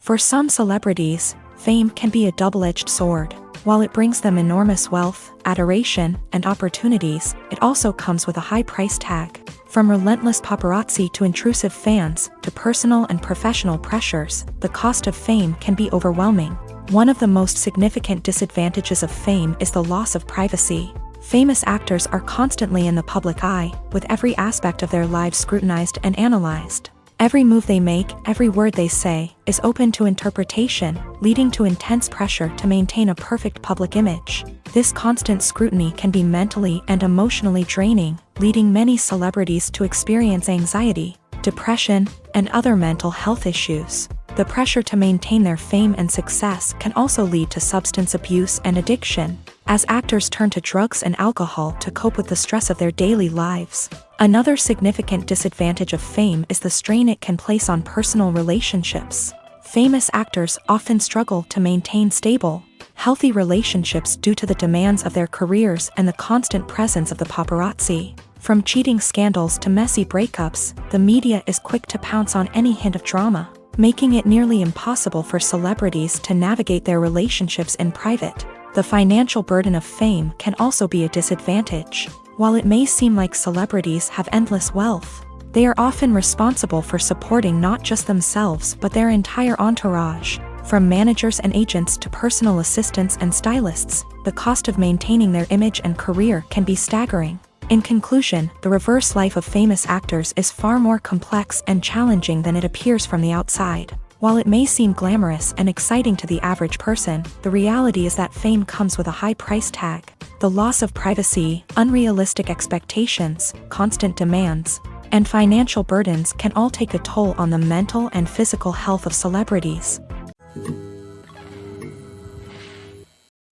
For some celebrities, fame can be a double-edged sword. While it brings them enormous wealth, adoration, and opportunities, it also comes with a high price tag. From relentless paparazzi to intrusive fans, to personal and professional pressures, the cost of fame can be overwhelming. One of the most significant disadvantages of fame is the loss of privacy. Famous actors are constantly in the public eye, with every aspect of their lives scrutinized and analyzed. Every move they make, every word they say, is open to interpretation, leading to intense pressure to maintain a perfect public image. This constant scrutiny can be mentally and emotionally draining, leading many celebrities to experience anxiety, depression, and other mental health issues. The pressure to maintain their fame and success can also lead to substance abuse and addiction, as actors turn to drugs and alcohol to cope with the stress of their daily lives. Another significant disadvantage of fame is the strain it can place on personal relationships. Famous actors often struggle to maintain stable, healthy relationships due to the demands of their careers and the constant presence of the paparazzi. From cheating scandals to messy breakups, the media is quick to pounce on any hint of drama, making it nearly impossible for celebrities to navigate their relationships in private. The financial burden of fame can also be a disadvantage. While it may seem like celebrities have endless wealth, they are often responsible for supporting not just themselves but their entire entourage. From managers and agents to personal assistants and stylists, the cost of maintaining their image and career can be staggering. In conclusion, the reverse life of famous actors is far more complex and challenging than it appears from the outside. While it may seem glamorous and exciting to the average person, the reality is that fame comes with a high price tag. The loss of privacy, unrealistic expectations, constant demands, and financial burdens can all take a toll on the mental and physical health of celebrities.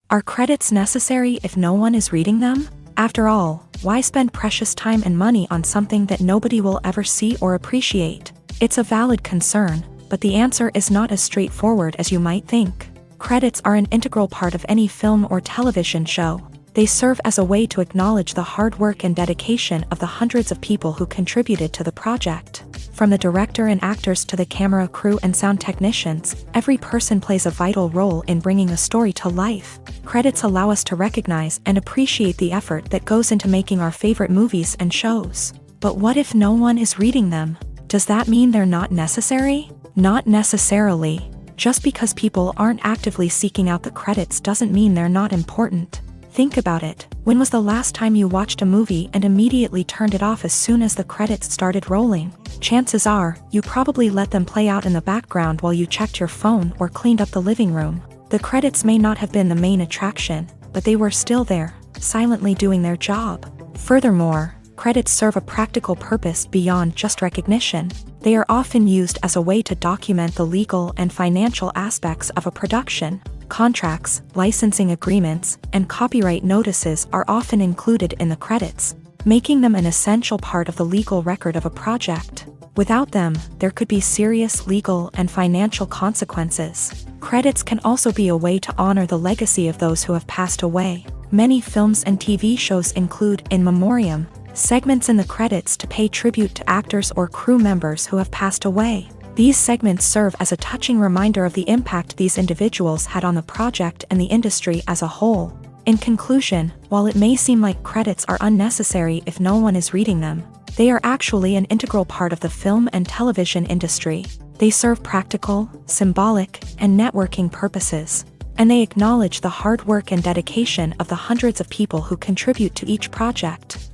Are credits necessary if no one is reading them? After all, why spend precious time and money on something that nobody will ever see or appreciate? It's a valid concern, but the answer is not as straightforward as you might think. Credits are an integral part of any film or television show. They serve as a way to acknowledge the hard work and dedication of the hundreds of people who contributed to the project. From the director and actors to the camera crew and sound technicians, every person plays a vital role in bringing a story to life. Credits allow us to recognize and appreciate the effort that goes into making our favorite movies and shows. But what if no one is reading them? Does that mean they're not necessary? Not necessarily. Just because people aren't actively seeking out the credits doesn't mean they're not important. Think about it. When was the last time you watched a movie and immediately turned it off as soon as the credits started rolling? Chances are, you probably let them play out in the background while you checked your phone or cleaned up the living room. The credits may not have been the main attraction, but they were still there, silently doing their job. Furthermore, credits serve a practical purpose beyond just recognition. They are often used as a way to document the legal and financial aspects of a production. Contracts, licensing agreements, and copyright notices are often included in the credits, making them an essential part of the legal record of a project. Without them, there could be serious legal and financial consequences. Credits can also be a way to honor the legacy of those who have passed away. Many films and TV shows include in memoriam segments in the credits to pay tribute to actors or crew members who have passed away. These segments serve as a touching reminder of the impact these individuals had on the project and the industry as a whole. In conclusion, while it may seem like credits are unnecessary if no one is reading them, they are actually an integral part of the film and television industry. They serve practical, symbolic, and networking purposes, and they acknowledge the hard work and dedication of the hundreds of people who contribute to each project.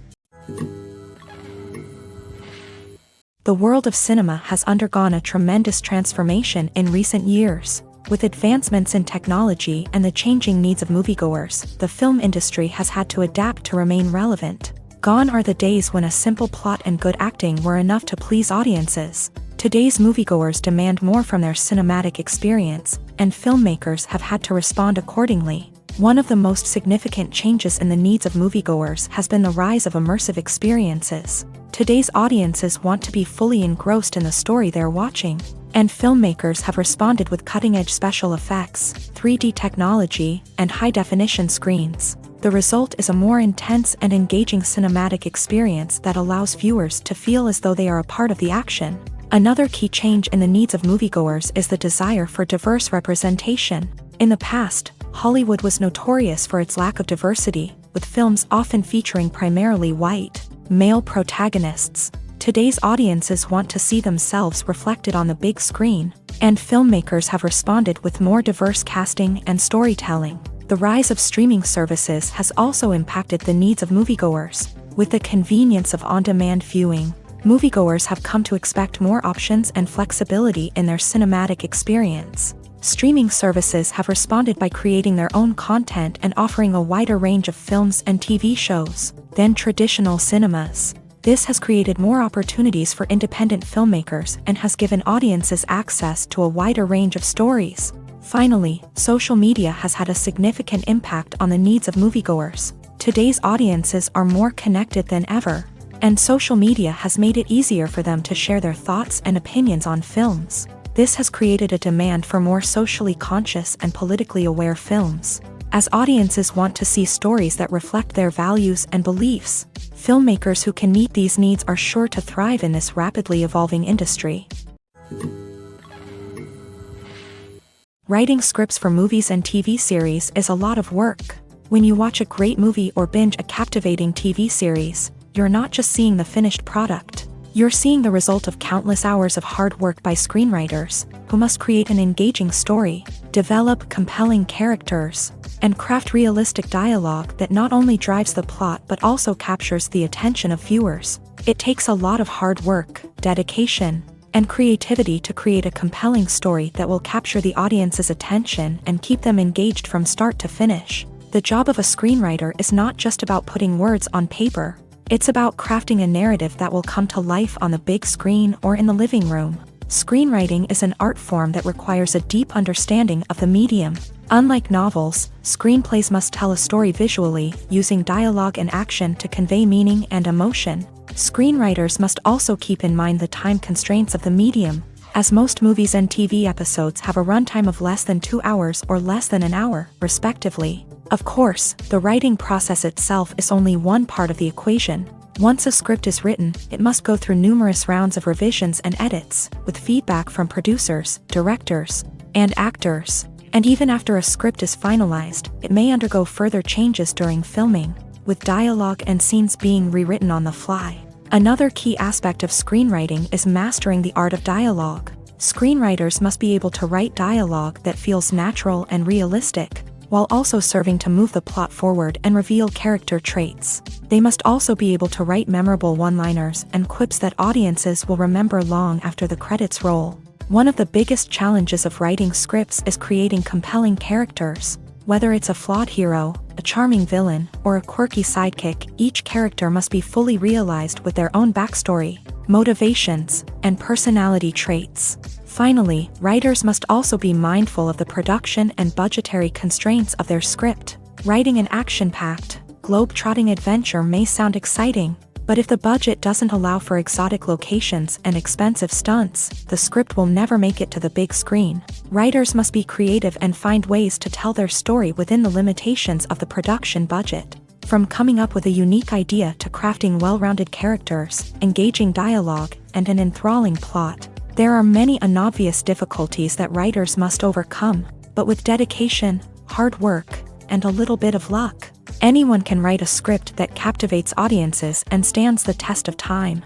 The world of cinema has undergone a tremendous transformation in recent years. With advancements in technology and the changing needs of moviegoers, the film industry has had to adapt to remain relevant. Gone are the days when a simple plot and good acting were enough to please audiences. Today's moviegoers demand more from their cinematic experience, and filmmakers have had to respond accordingly. One of the most significant changes in the needs of moviegoers has been the rise of immersive experiences. Today's audiences want to be fully engrossed in the story they're watching, and filmmakers have responded with cutting-edge special effects, 3D technology, and high-definition screens. The result is a more intense and engaging cinematic experience that allows viewers to feel as though they are a part of the action. Another key change in the needs of moviegoers is the desire for diverse representation. In the past, Hollywood was notorious for its lack of diversity, with films often featuring primarily white, male protagonists. Today's audiences want to see themselves reflected on the big screen, and filmmakers have responded with more diverse casting and storytelling. The rise of streaming services has also impacted the needs of moviegoers. With the convenience of on-demand viewing, moviegoers have come to expect more options and flexibility in their cinematic experience. Streaming services have responded by creating their own content and offering a wider range of films and TV shows than traditional cinemas. This has created more opportunities for independent filmmakers and has given audiences access to a wider range of stories. Finally, social media has had a significant impact on the needs of moviegoers. Today's audiences are more connected than ever, and social media has made it easier for them to share their thoughts and opinions on films. This has created a demand for more socially conscious and politically aware films. As audiences want to see stories that reflect their values and beliefs, filmmakers who can meet these needs are sure to thrive in this rapidly evolving industry. Writing scripts for movies and TV series is a lot of work. When you watch a great movie or binge a captivating TV series, you're not just seeing the finished product. You're seeing the result of countless hours of hard work by screenwriters, who must create an engaging story, develop compelling characters, and craft realistic dialogue that not only drives the plot but also captures the attention of viewers. It takes a lot of hard work, dedication, and creativity to create a compelling story that will capture the audience's attention and keep them engaged from start to finish. The job of a screenwriter is not just about putting words on paper. It's about crafting a narrative that will come to life on the big screen or in the living room. Screenwriting is an art form that requires a deep understanding of the medium. Unlike novels, screenplays must tell a story visually, using dialogue and action to convey meaning and emotion. Screenwriters must also keep in mind the time constraints of the medium, as most movies and TV episodes have a runtime of less than 2 hours or less than an hour, respectively. Of course, the writing process itself is only one part of the equation. Once a script is written, it must go through numerous rounds of revisions and edits, with feedback from producers, directors, and actors. And even after a script is finalized, it may undergo further changes during filming, with dialogue and scenes being rewritten on the fly. Another key aspect of screenwriting is mastering the art of dialogue. Screenwriters must be able to write dialogue that feels natural and realistic, while also serving to move the plot forward and reveal character traits. They must also be able to write memorable one-liners and quips that audiences will remember long after the credits roll. One of the biggest challenges of writing scripts is creating compelling characters. Whether it's a flawed hero, a charming villain, or a quirky sidekick, each character must be fully realized with their own backstory, motivations, and personality traits. Finally, writers must also be mindful of the production and budgetary constraints of their script. Writing an action-packed, globe-trotting adventure may sound exciting, but if the budget doesn't allow for exotic locations and expensive stunts, the script will never make it to the big screen. Writers must be creative and find ways to tell their story within the limitations of the production budget. From coming up with a unique idea to crafting well-rounded characters, engaging dialogue, and an enthralling plot, there are many unobvious difficulties that writers must overcome, but with dedication, hard work, and a little bit of luck, anyone can write a script that captivates audiences and stands the test of time.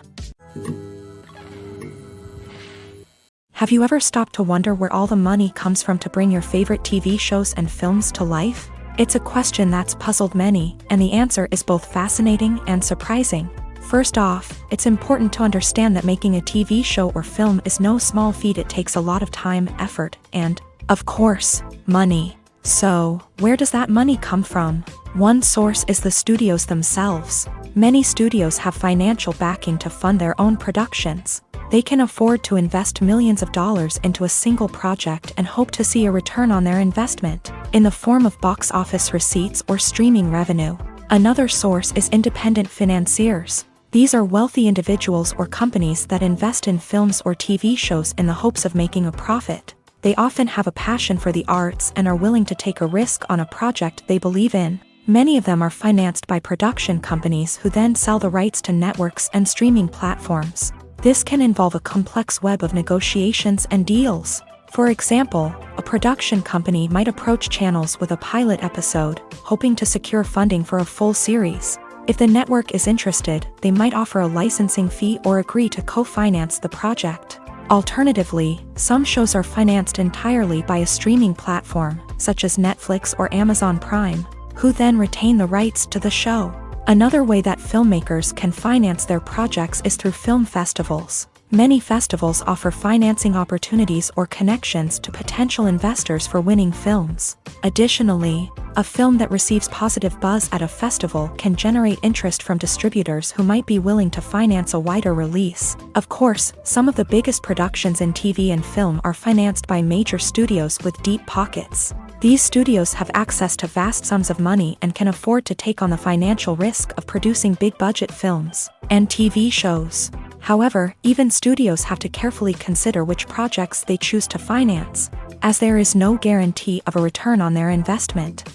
Have you ever stopped to wonder where all the money comes from to bring your favorite TV shows and films to life? It's a question that's puzzled many, and the answer is both fascinating and surprising. First off, it's important to understand that making a TV show or film is no small feat. It takes a lot of time, effort, and, of course, money. So, where does that money come from? One source is the studios themselves. Many studios have financial backing to fund their own productions. They can afford to invest millions of dollars into a single project and hope to see a return on their investment, in the form of box office receipts or streaming revenue. Another source is independent financiers. These are wealthy individuals or companies that invest in films or TV shows in the hopes of making a profit. They often have a passion for the arts and are willing to take a risk on a project they believe in. Many of them are financed by production companies who then sell the rights to networks and streaming platforms. This can involve a complex web of negotiations and deals. For example, a production company might approach channels with a pilot episode, hoping to secure funding for a full series. If the network is interested, they might offer a licensing fee or agree to co-finance the project. Alternatively, some shows are financed entirely by a streaming platform, such as Netflix or Amazon Prime, who then retain the rights to the show. Another way that filmmakers can finance their projects is through film festivals. Many festivals offer financing opportunities or connections to potential investors for winning films. Additionally, a film that receives positive buzz at a festival can generate interest from distributors who might be willing to finance a wider release. Of course, some of the biggest productions in TV and film are financed by major studios with deep pockets. These studios have access to vast sums of money and can afford to take on the financial risk of producing big-budget films and TV shows. However, even studios have to carefully consider which projects they choose to finance, as there is no guarantee of a return on their investment.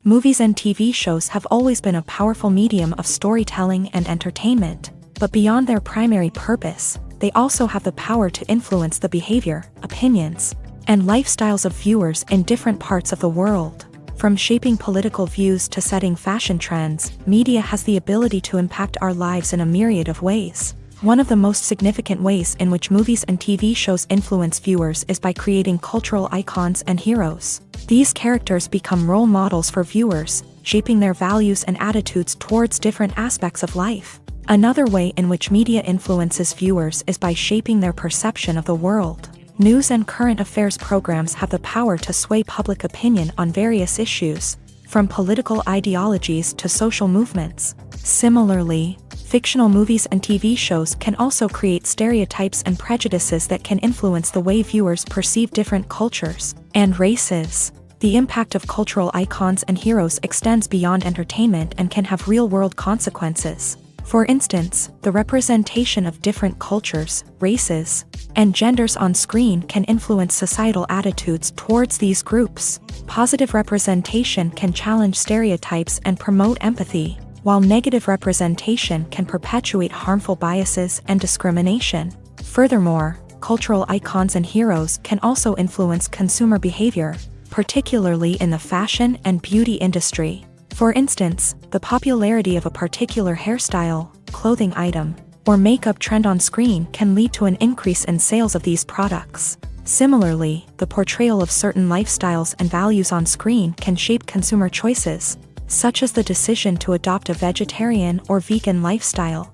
Movies and TV shows have always been a powerful medium of storytelling and entertainment, but beyond their primary purpose, they also have the power to influence the behavior, opinions, and lifestyles of viewers in different parts of the world. From shaping political views to setting fashion trends, media has the ability to impact our lives in a myriad of ways. One of the most significant ways in which movies and TV shows influence viewers is by creating cultural icons and heroes. These characters become role models for viewers, shaping their values and attitudes towards different aspects of life. Another way in which media influences viewers is by shaping their perception of the world. News and current affairs programs have the power to sway public opinion on various issues, from political ideologies to social movements. Similarly, fictional movies and TV shows can also create stereotypes and prejudices that can influence the way viewers perceive different cultures and races. The impact of cultural icons and heroes extends beyond entertainment and can have real-world consequences. For instance, the representation of different cultures, races, and genders on screen can influence societal attitudes towards these groups. Positive representation can challenge stereotypes and promote empathy, while negative representation can perpetuate harmful biases and discrimination. Furthermore, cultural icons and heroes can also influence consumer behavior, particularly in the fashion and beauty industry. For instance, the popularity of a particular hairstyle, clothing item, or makeup trend on screen can lead to an increase in sales of these products. Similarly, the portrayal of certain lifestyles and values on screen can shape consumer choices, such as the decision to adopt a vegetarian or vegan lifestyle.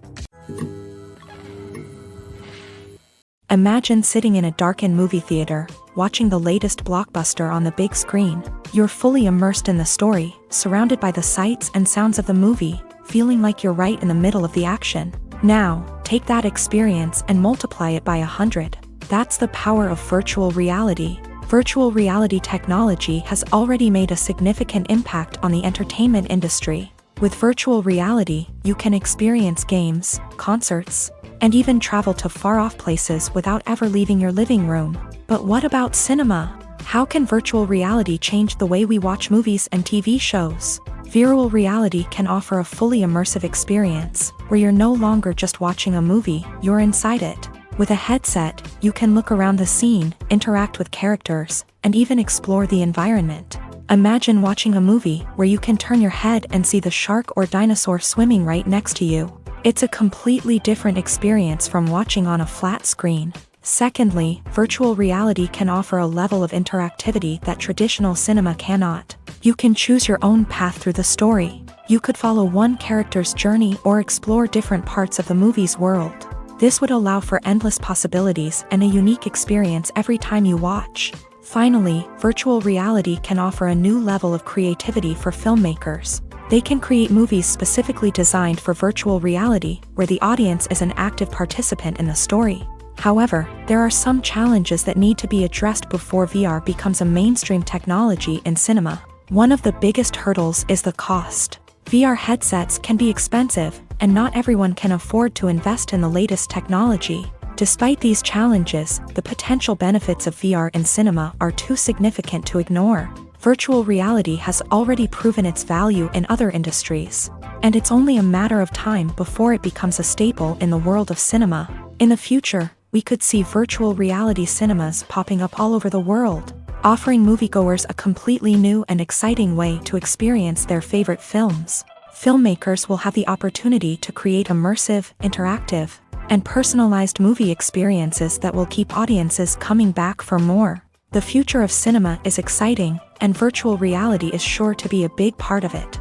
Imagine sitting in a darkened movie theater, watching the latest blockbuster on the big screen. You're fully immersed in the story, surrounded by the sights and sounds of the movie, feeling like you're right in the middle of the action. Now, take that experience and multiply it by 100. That's the power of virtual reality. Virtual reality technology has already made a significant impact on the entertainment industry. With virtual reality, you can experience games, concerts, and even travel to far-off places without ever leaving your living room. But what about cinema? How can virtual reality change the way we watch movies and TV shows? Virtual reality can offer a fully immersive experience, where you're no longer just watching a movie, you're inside it. With a headset, you can look around the scene, interact with characters, and even explore the environment. Imagine watching a movie where you can turn your head and see the shark or dinosaur swimming right next to you. It's a completely different experience from watching on a flat screen. Secondly, virtual reality can offer a level of interactivity that traditional cinema cannot. You can choose your own path through the story. You could follow one character's journey or explore different parts of the movie's world. This would allow for endless possibilities and a unique experience every time you watch. Finally, virtual reality can offer a new level of creativity for filmmakers. They can create movies specifically designed for virtual reality, where the audience is an active participant in the story. However, there are some challenges that need to be addressed before VR becomes a mainstream technology in cinema. One of the biggest hurdles is the cost. VR headsets can be expensive, and not everyone can afford to invest in the latest technology. Despite these challenges, the potential benefits of VR in cinema are too significant to ignore. Virtual reality has already proven its value in other industries, and it's only a matter of time before it becomes a staple in the world of cinema. In the future, we could see virtual reality cinemas popping up all over the world, offering moviegoers a completely new and exciting way to experience their favorite films. Filmmakers will have the opportunity to create immersive, interactive, and personalized movie experiences that will keep audiences coming back for more. The future of cinema is exciting, and virtual reality is sure to be a big part of it.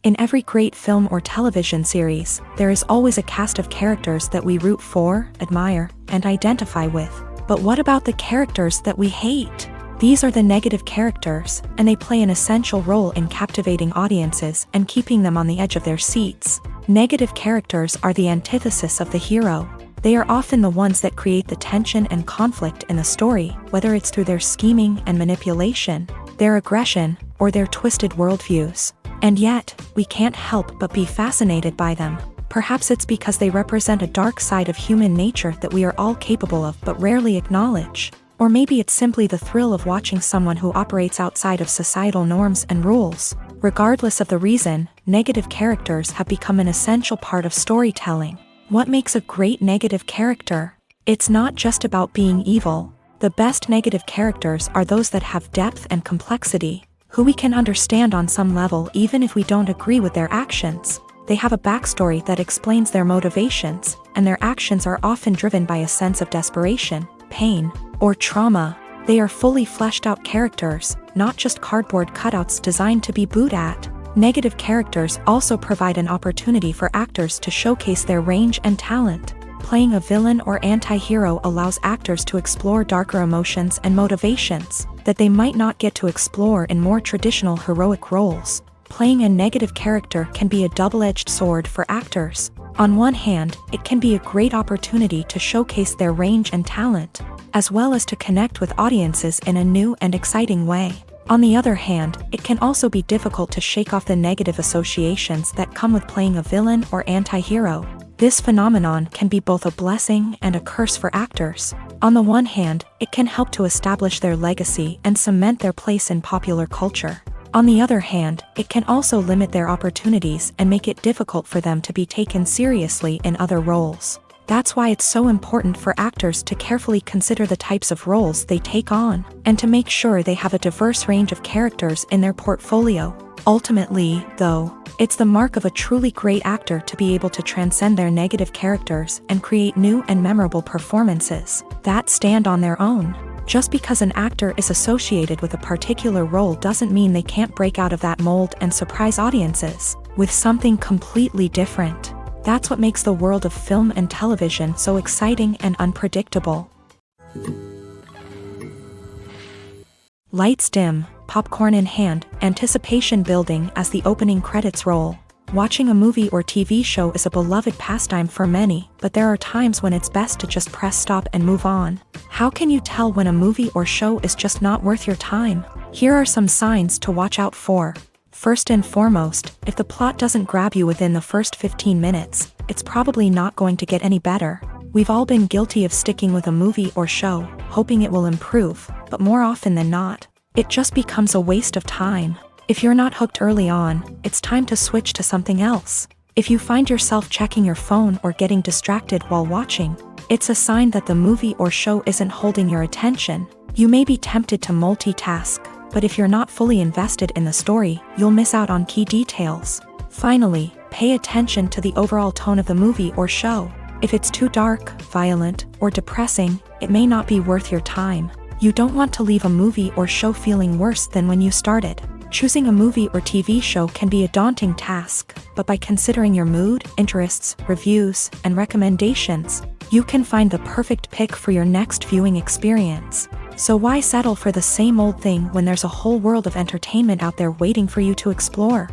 In every great film or television series, there is always a cast of characters that we root for, admire, and identify with. But what about the characters that we hate? These are the negative characters, and they play an essential role in captivating audiences and keeping them on the edge of their seats. Negative characters are the antithesis of the hero. They are often the ones that create the tension and conflict in the story, whether it's through their scheming and manipulation, their aggression, or their twisted worldviews. And yet, we can't help but be fascinated by them. Perhaps it's because they represent a dark side of human nature that we are all capable of but rarely acknowledge. Or maybe it's simply the thrill of watching someone who operates outside of societal norms and rules. Regardless of the reason, negative characters have become an essential part of storytelling. What makes a great negative character? It's not just about being evil. The best negative characters are those that have depth and complexity, who we can understand on some level even if we don't agree with their actions. They have a backstory that explains their motivations, and their actions are often driven by a sense of desperation, pain, or trauma. They are fully fleshed out characters, not just cardboard cutouts designed to be booed at. Negative characters also provide an opportunity for actors to showcase their range and talent. Playing a villain or anti-hero allows actors to explore darker emotions and motivations that they might not get to explore in more traditional heroic roles. Playing a negative character can be a double-edged sword for actors. On one hand, it can be a great opportunity to showcase their range and talent, as well as to connect with audiences in a new and exciting way. On the other hand, it can also be difficult to shake off the negative associations that come with playing a villain or anti-hero. This phenomenon can be both a blessing and a curse for actors. On the one hand, it can help to establish their legacy and cement their place in popular culture. On the other hand, it can also limit their opportunities and make it difficult for them to be taken seriously in other roles. That's why it's so important for actors to carefully consider the types of roles they take on, and to make sure they have a diverse range of characters in their portfolio. Ultimately, though, it's the mark of a truly great actor to be able to transcend their negative characters and create new and memorable performances that stand on their own. Just because an actor is associated with a particular role doesn't mean they can't break out of that mold and surprise audiences with something completely different. That's what makes the world of film and television so exciting and unpredictable. Lights dim, popcorn in hand, anticipation building as the opening credits roll. Watching a movie or TV show is a beloved pastime for many, but there are times when it's best to just press stop and move on. How can you tell when a movie or show is just not worth your time? Here are some signs to watch out for. First and foremost, if the plot doesn't grab you within the first 15 minutes, it's probably not going to get any better. We've all been guilty of sticking with a movie or show, hoping it will improve, but more often than not, it just becomes a waste of time. If you're not hooked early on, it's time to switch to something else. If you find yourself checking your phone or getting distracted while watching, it's a sign that the movie or show isn't holding your attention. You may be tempted to multitask, but if you're not fully invested in the story, you'll miss out on key details. Finally, pay attention to the overall tone of the movie or show. If it's too dark, violent, or depressing, it may not be worth your time. You don't want to leave a movie or show feeling worse than when you started. Choosing a movie or TV show can be a daunting task, but by considering your mood, interests, reviews, and recommendations, you can find the perfect pick for your next viewing experience. So why settle for the same old thing when there's a whole world of entertainment out there waiting for you to explore?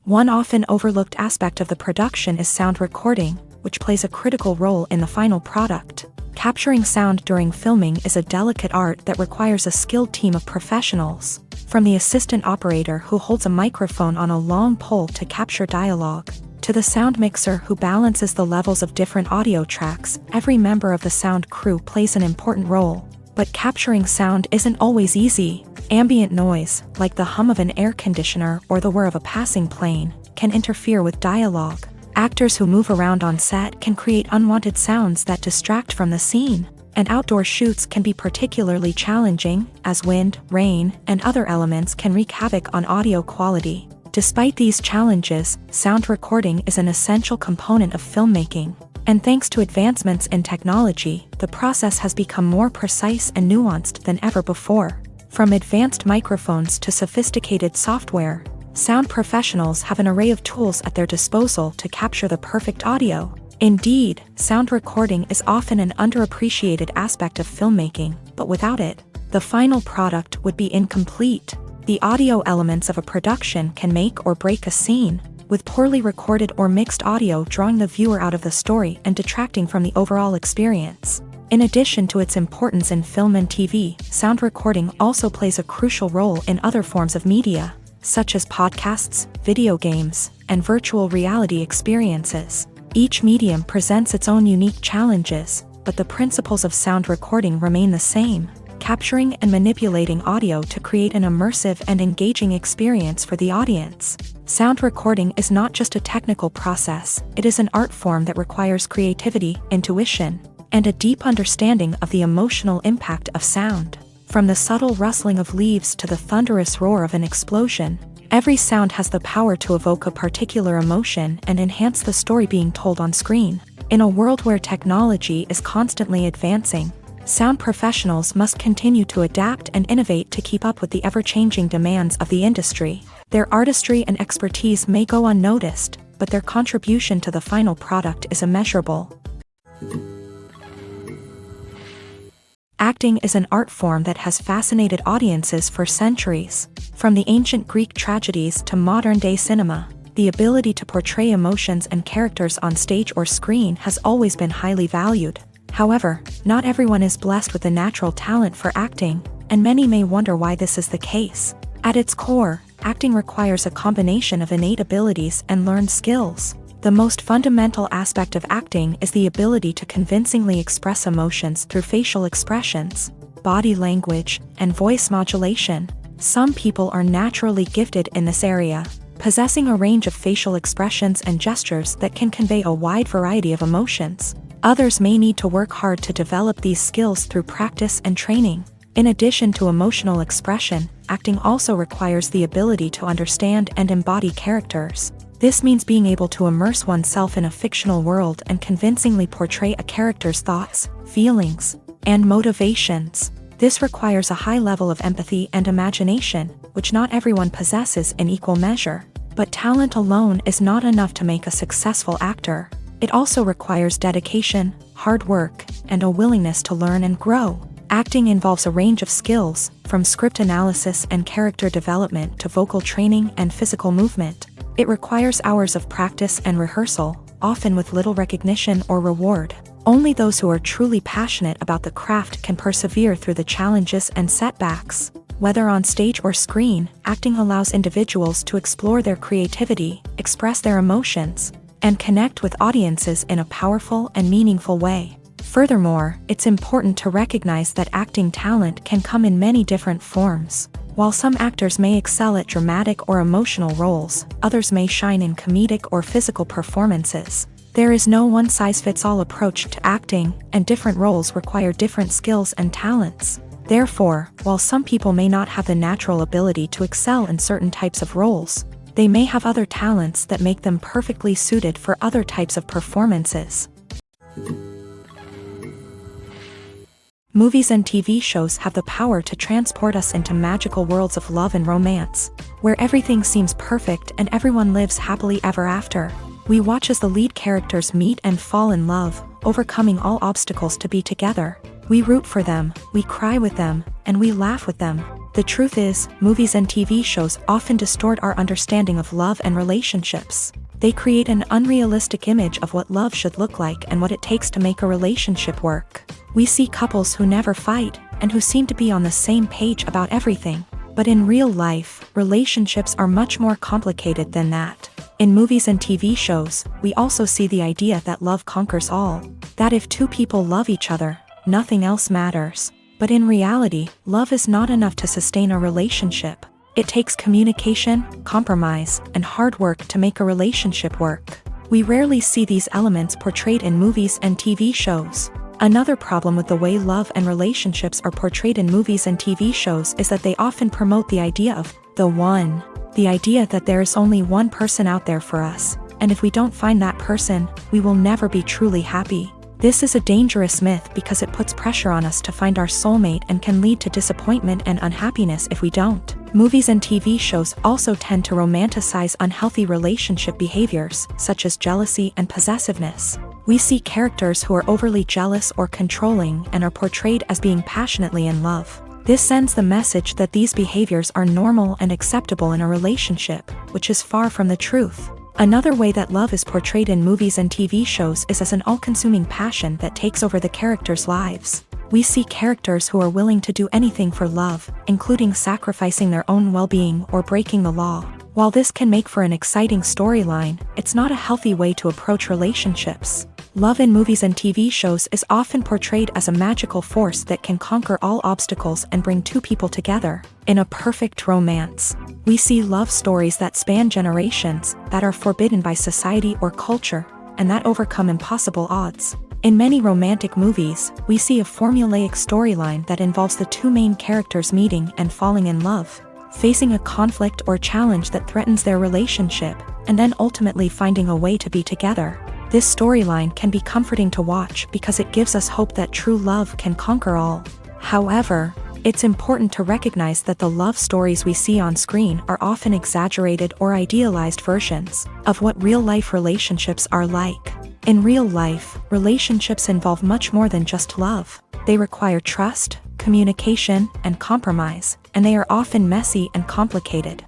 One often overlooked aspect of the production is sound recording, which plays a critical role in the final product. Capturing sound during filming is a delicate art that requires a skilled team of professionals. From the assistant operator who holds a microphone on a long pole to capture dialogue, To the sound mixer who balances the levels of different audio tracks, every member of the sound crew plays an important role. But capturing sound isn't always easy. Ambient noise, like the hum of an air conditioner or the whir of a passing plane, can interfere with dialogue. Actors who move around on set can create unwanted sounds that distract from the scene. And outdoor shoots can be particularly challenging, as wind, rain, and other elements can wreak havoc on audio quality. Despite these challenges, sound recording is an essential component of filmmaking. And thanks to advancements in technology, the process has become more precise and nuanced than ever before. From advanced microphones to sophisticated software, sound professionals have an array of tools at their disposal to capture the perfect audio. Indeed, sound recording is often an underappreciated aspect of filmmaking, but without it, the final product would be incomplete. The audio elements of a production can make or break a scene, with poorly recorded or mixed audio drawing the viewer out of the story and detracting from the overall experience. In addition to its importance in film and TV, sound recording also plays a crucial role in other forms of media, such as podcasts, video games, and virtual reality experiences. Each medium presents its own unique challenges, but the principles of sound recording remain the same, capturing and manipulating audio to create an immersive and engaging experience for the audience. Sound recording is not just a technical process, it is an art form that requires creativity, intuition, and a deep understanding of the emotional impact of sound. From the subtle rustling of leaves to the thunderous roar of an explosion, every sound has the power to evoke a particular emotion and enhance the story being told on screen. In a world where technology is constantly advancing, sound professionals must continue to adapt and innovate to keep up with the ever-changing demands of the industry. Their artistry and expertise may go unnoticed, but their contribution to the final product is immeasurable. Acting is an art form that has fascinated audiences for centuries. From the ancient Greek tragedies to modern-day cinema, the ability to portray emotions and characters on stage or screen has always been highly valued. However, not everyone is blessed with the natural talent for acting, and many may wonder why this is the case. At its core, acting requires a combination of innate abilities and learned skills. The most fundamental aspect of acting is the ability to convincingly express emotions through facial expressions, body language, and voice modulation. Some people are naturally gifted in this area, possessing a range of facial expressions and gestures that can convey a wide variety of emotions. Others may need to work hard to develop these skills through practice and training. In addition to emotional expression, acting also requires the ability to understand and embody characters. This means being able to immerse oneself in a fictional world and convincingly portray a character's thoughts, feelings, and motivations. This requires a high level of empathy and imagination, which not everyone possesses in equal measure. But talent alone is not enough to make a successful actor. It also requires dedication, hard work, and a willingness to learn and grow. Acting involves a range of skills, from script analysis and character development to vocal training and physical movement. It requires hours of practice and rehearsal, often with little recognition or reward. Only those who are truly passionate about the craft can persevere through the challenges and setbacks. Whether on stage or screen, acting allows individuals to explore their creativity, express their emotions, and connect with audiences in a powerful and meaningful way. Furthermore, it's important to recognize that acting talent can come in many different forms. While some actors may excel at dramatic or emotional roles, others may shine in comedic or physical performances. There is no one-size-fits-all approach to acting, and different roles require different skills and talents. Therefore, while some people may not have the natural ability to excel in certain types of roles, they may have other talents that make them perfectly suited for other types of performances. Movies and TV shows have the power to transport us into magical worlds of love and romance, where everything seems perfect and everyone lives happily ever after. We watch as the lead characters meet and fall in love, overcoming all obstacles to be together. We root for them, we cry with them, and we laugh with them. The truth is, movies and TV shows often distort our understanding of love and relationships. They create an unrealistic image of what love should look like and what it takes to make a relationship work. We see couples who never fight, and who seem to be on the same page about everything. But in real life, relationships are much more complicated than that. In movies and TV shows, we also see the idea that love conquers all, that if two people love each other, nothing else matters. But in reality, love is not enough to sustain a relationship. It takes communication, compromise, and hard work to make a relationship work. We rarely see these elements portrayed in movies and TV shows. Another problem with the way love and relationships are portrayed in movies and TV shows is that they often promote the idea of the one. The idea that there is only one person out there for us, and if we don't find that person, we will never be truly happy. This is a dangerous myth because it puts pressure on us to find our soulmate and can lead to disappointment and unhappiness if we don't. Movies and TV shows also tend to romanticize unhealthy relationship behaviors, such as jealousy and possessiveness. We see characters who are overly jealous or controlling and are portrayed as being passionately in love. This sends the message that these behaviors are normal and acceptable in a relationship, which is far from the truth. Another way that love is portrayed in movies and TV shows is as an all-consuming passion that takes over the characters' lives. We see characters who are willing to do anything for love, including sacrificing their own well-being or breaking the law. While this can make for an exciting storyline, it's not a healthy way to approach relationships. Love in movies and TV shows is often portrayed as a magical force that can conquer all obstacles and bring two people together. In a perfect romance, we see love stories that span generations, that are forbidden by society or culture, and that overcome impossible odds. In many romantic movies, we see a formulaic storyline that involves the two main characters meeting and falling in love, facing a conflict or challenge that threatens their relationship, and then ultimately finding a way to be together. This storyline can be comforting to watch because it gives us hope that true love can conquer all. However, it's important to recognize that the love stories we see on screen are often exaggerated or idealized versions of what real-life relationships are like. In real life, relationships involve much more than just love. They require trust, communication, and compromise, and they are often messy and complicated.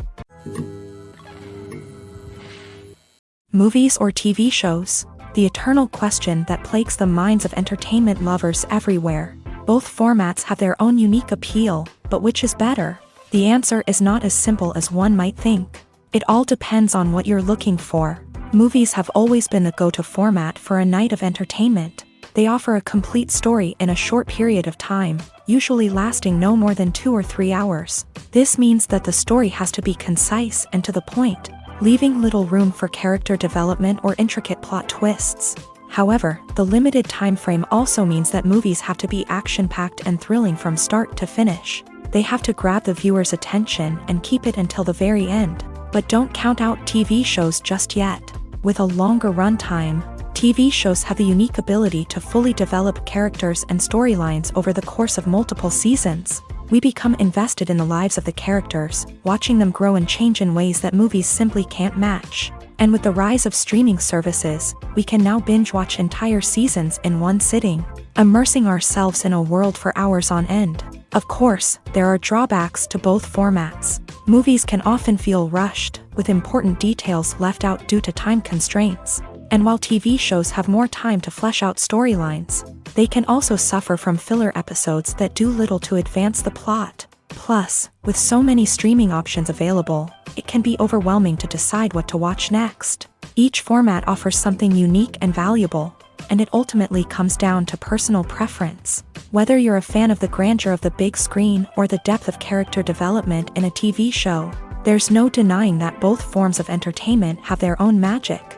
Movies or TV shows? The eternal question that plagues the minds of entertainment lovers everywhere. Both formats have their own unique appeal, but which is better? The answer is not as simple as one might think. It all depends on what you're looking for. Movies have always been the go-to format for a night of entertainment. They offer a complete story in a short period of time, usually lasting no more than 2 or 3 hours. This means that the story has to be concise and to the point, leaving little room for character development or intricate plot twists. However, the limited time frame also means that movies have to be action-packed and thrilling from start to finish. They have to grab the viewer's attention and keep it until the very end. But don't count out TV shows just yet. With a longer runtime, TV shows have the unique ability to fully develop characters and storylines over the course of multiple seasons. We become invested in the lives of the characters, watching them grow and change in ways that movies simply can't match. And with the rise of streaming services, we can now binge-watch entire seasons in one sitting, immersing ourselves in a world for hours on end. Of course, there are drawbacks to both formats. Movies can often feel rushed, with important details left out due to time constraints. And while TV shows have more time to flesh out storylines, they can also suffer from filler episodes that do little to advance the plot. Plus, with so many streaming options available, it can be overwhelming to decide what to watch next. Each format offers something unique and valuable, and it ultimately comes down to personal preference. Whether you're a fan of the grandeur of the big screen or the depth of character development in a TV show, there's no denying that both forms of entertainment have their own magic.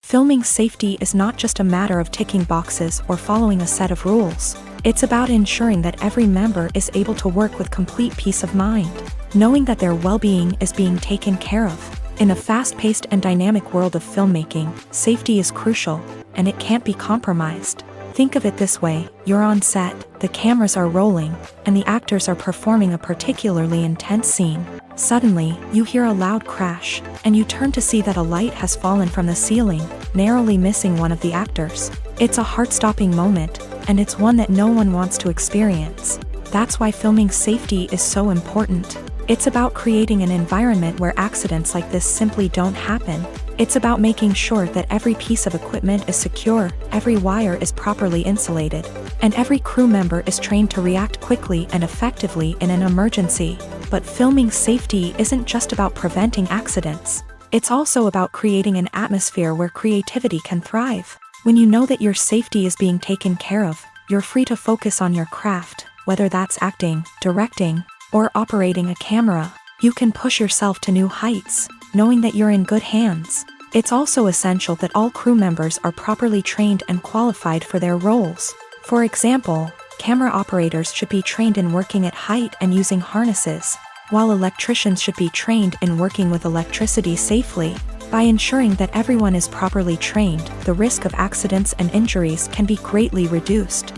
Filming safety is not just a matter of ticking boxes or following a set of rules. It's about ensuring that every member is able to work with complete peace of mind, knowing that their well-being is being taken care of. In a fast-paced and dynamic world of filmmaking, safety is crucial, and it can't be compromised. Think of it this way: you're on set, the cameras are rolling, and the actors are performing a particularly intense scene. Suddenly, you hear a loud crash, and you turn to see that a light has fallen from the ceiling, narrowly missing one of the actors. It's a heart-stopping moment, and it's one that no one wants to experience. That's why filming safety is so important. It's about creating an environment where accidents like this simply don't happen. It's about making sure that every piece of equipment is secure, every wire is properly insulated, and every crew member is trained to react quickly and effectively in an emergency. But filming safety isn't just about preventing accidents. It's also about creating an atmosphere where creativity can thrive. When you know that your safety is being taken care of, you're free to focus on your craft, whether that's acting, directing, or operating a camera. You can push yourself to new heights, knowing that you're in good hands. It's also essential that all crew members are properly trained and qualified for their roles. For example, camera operators should be trained in working at height and using harnesses, while electricians should be trained in working with electricity safely. By ensuring that everyone is properly trained, the risk of accidents and injuries can be greatly reduced.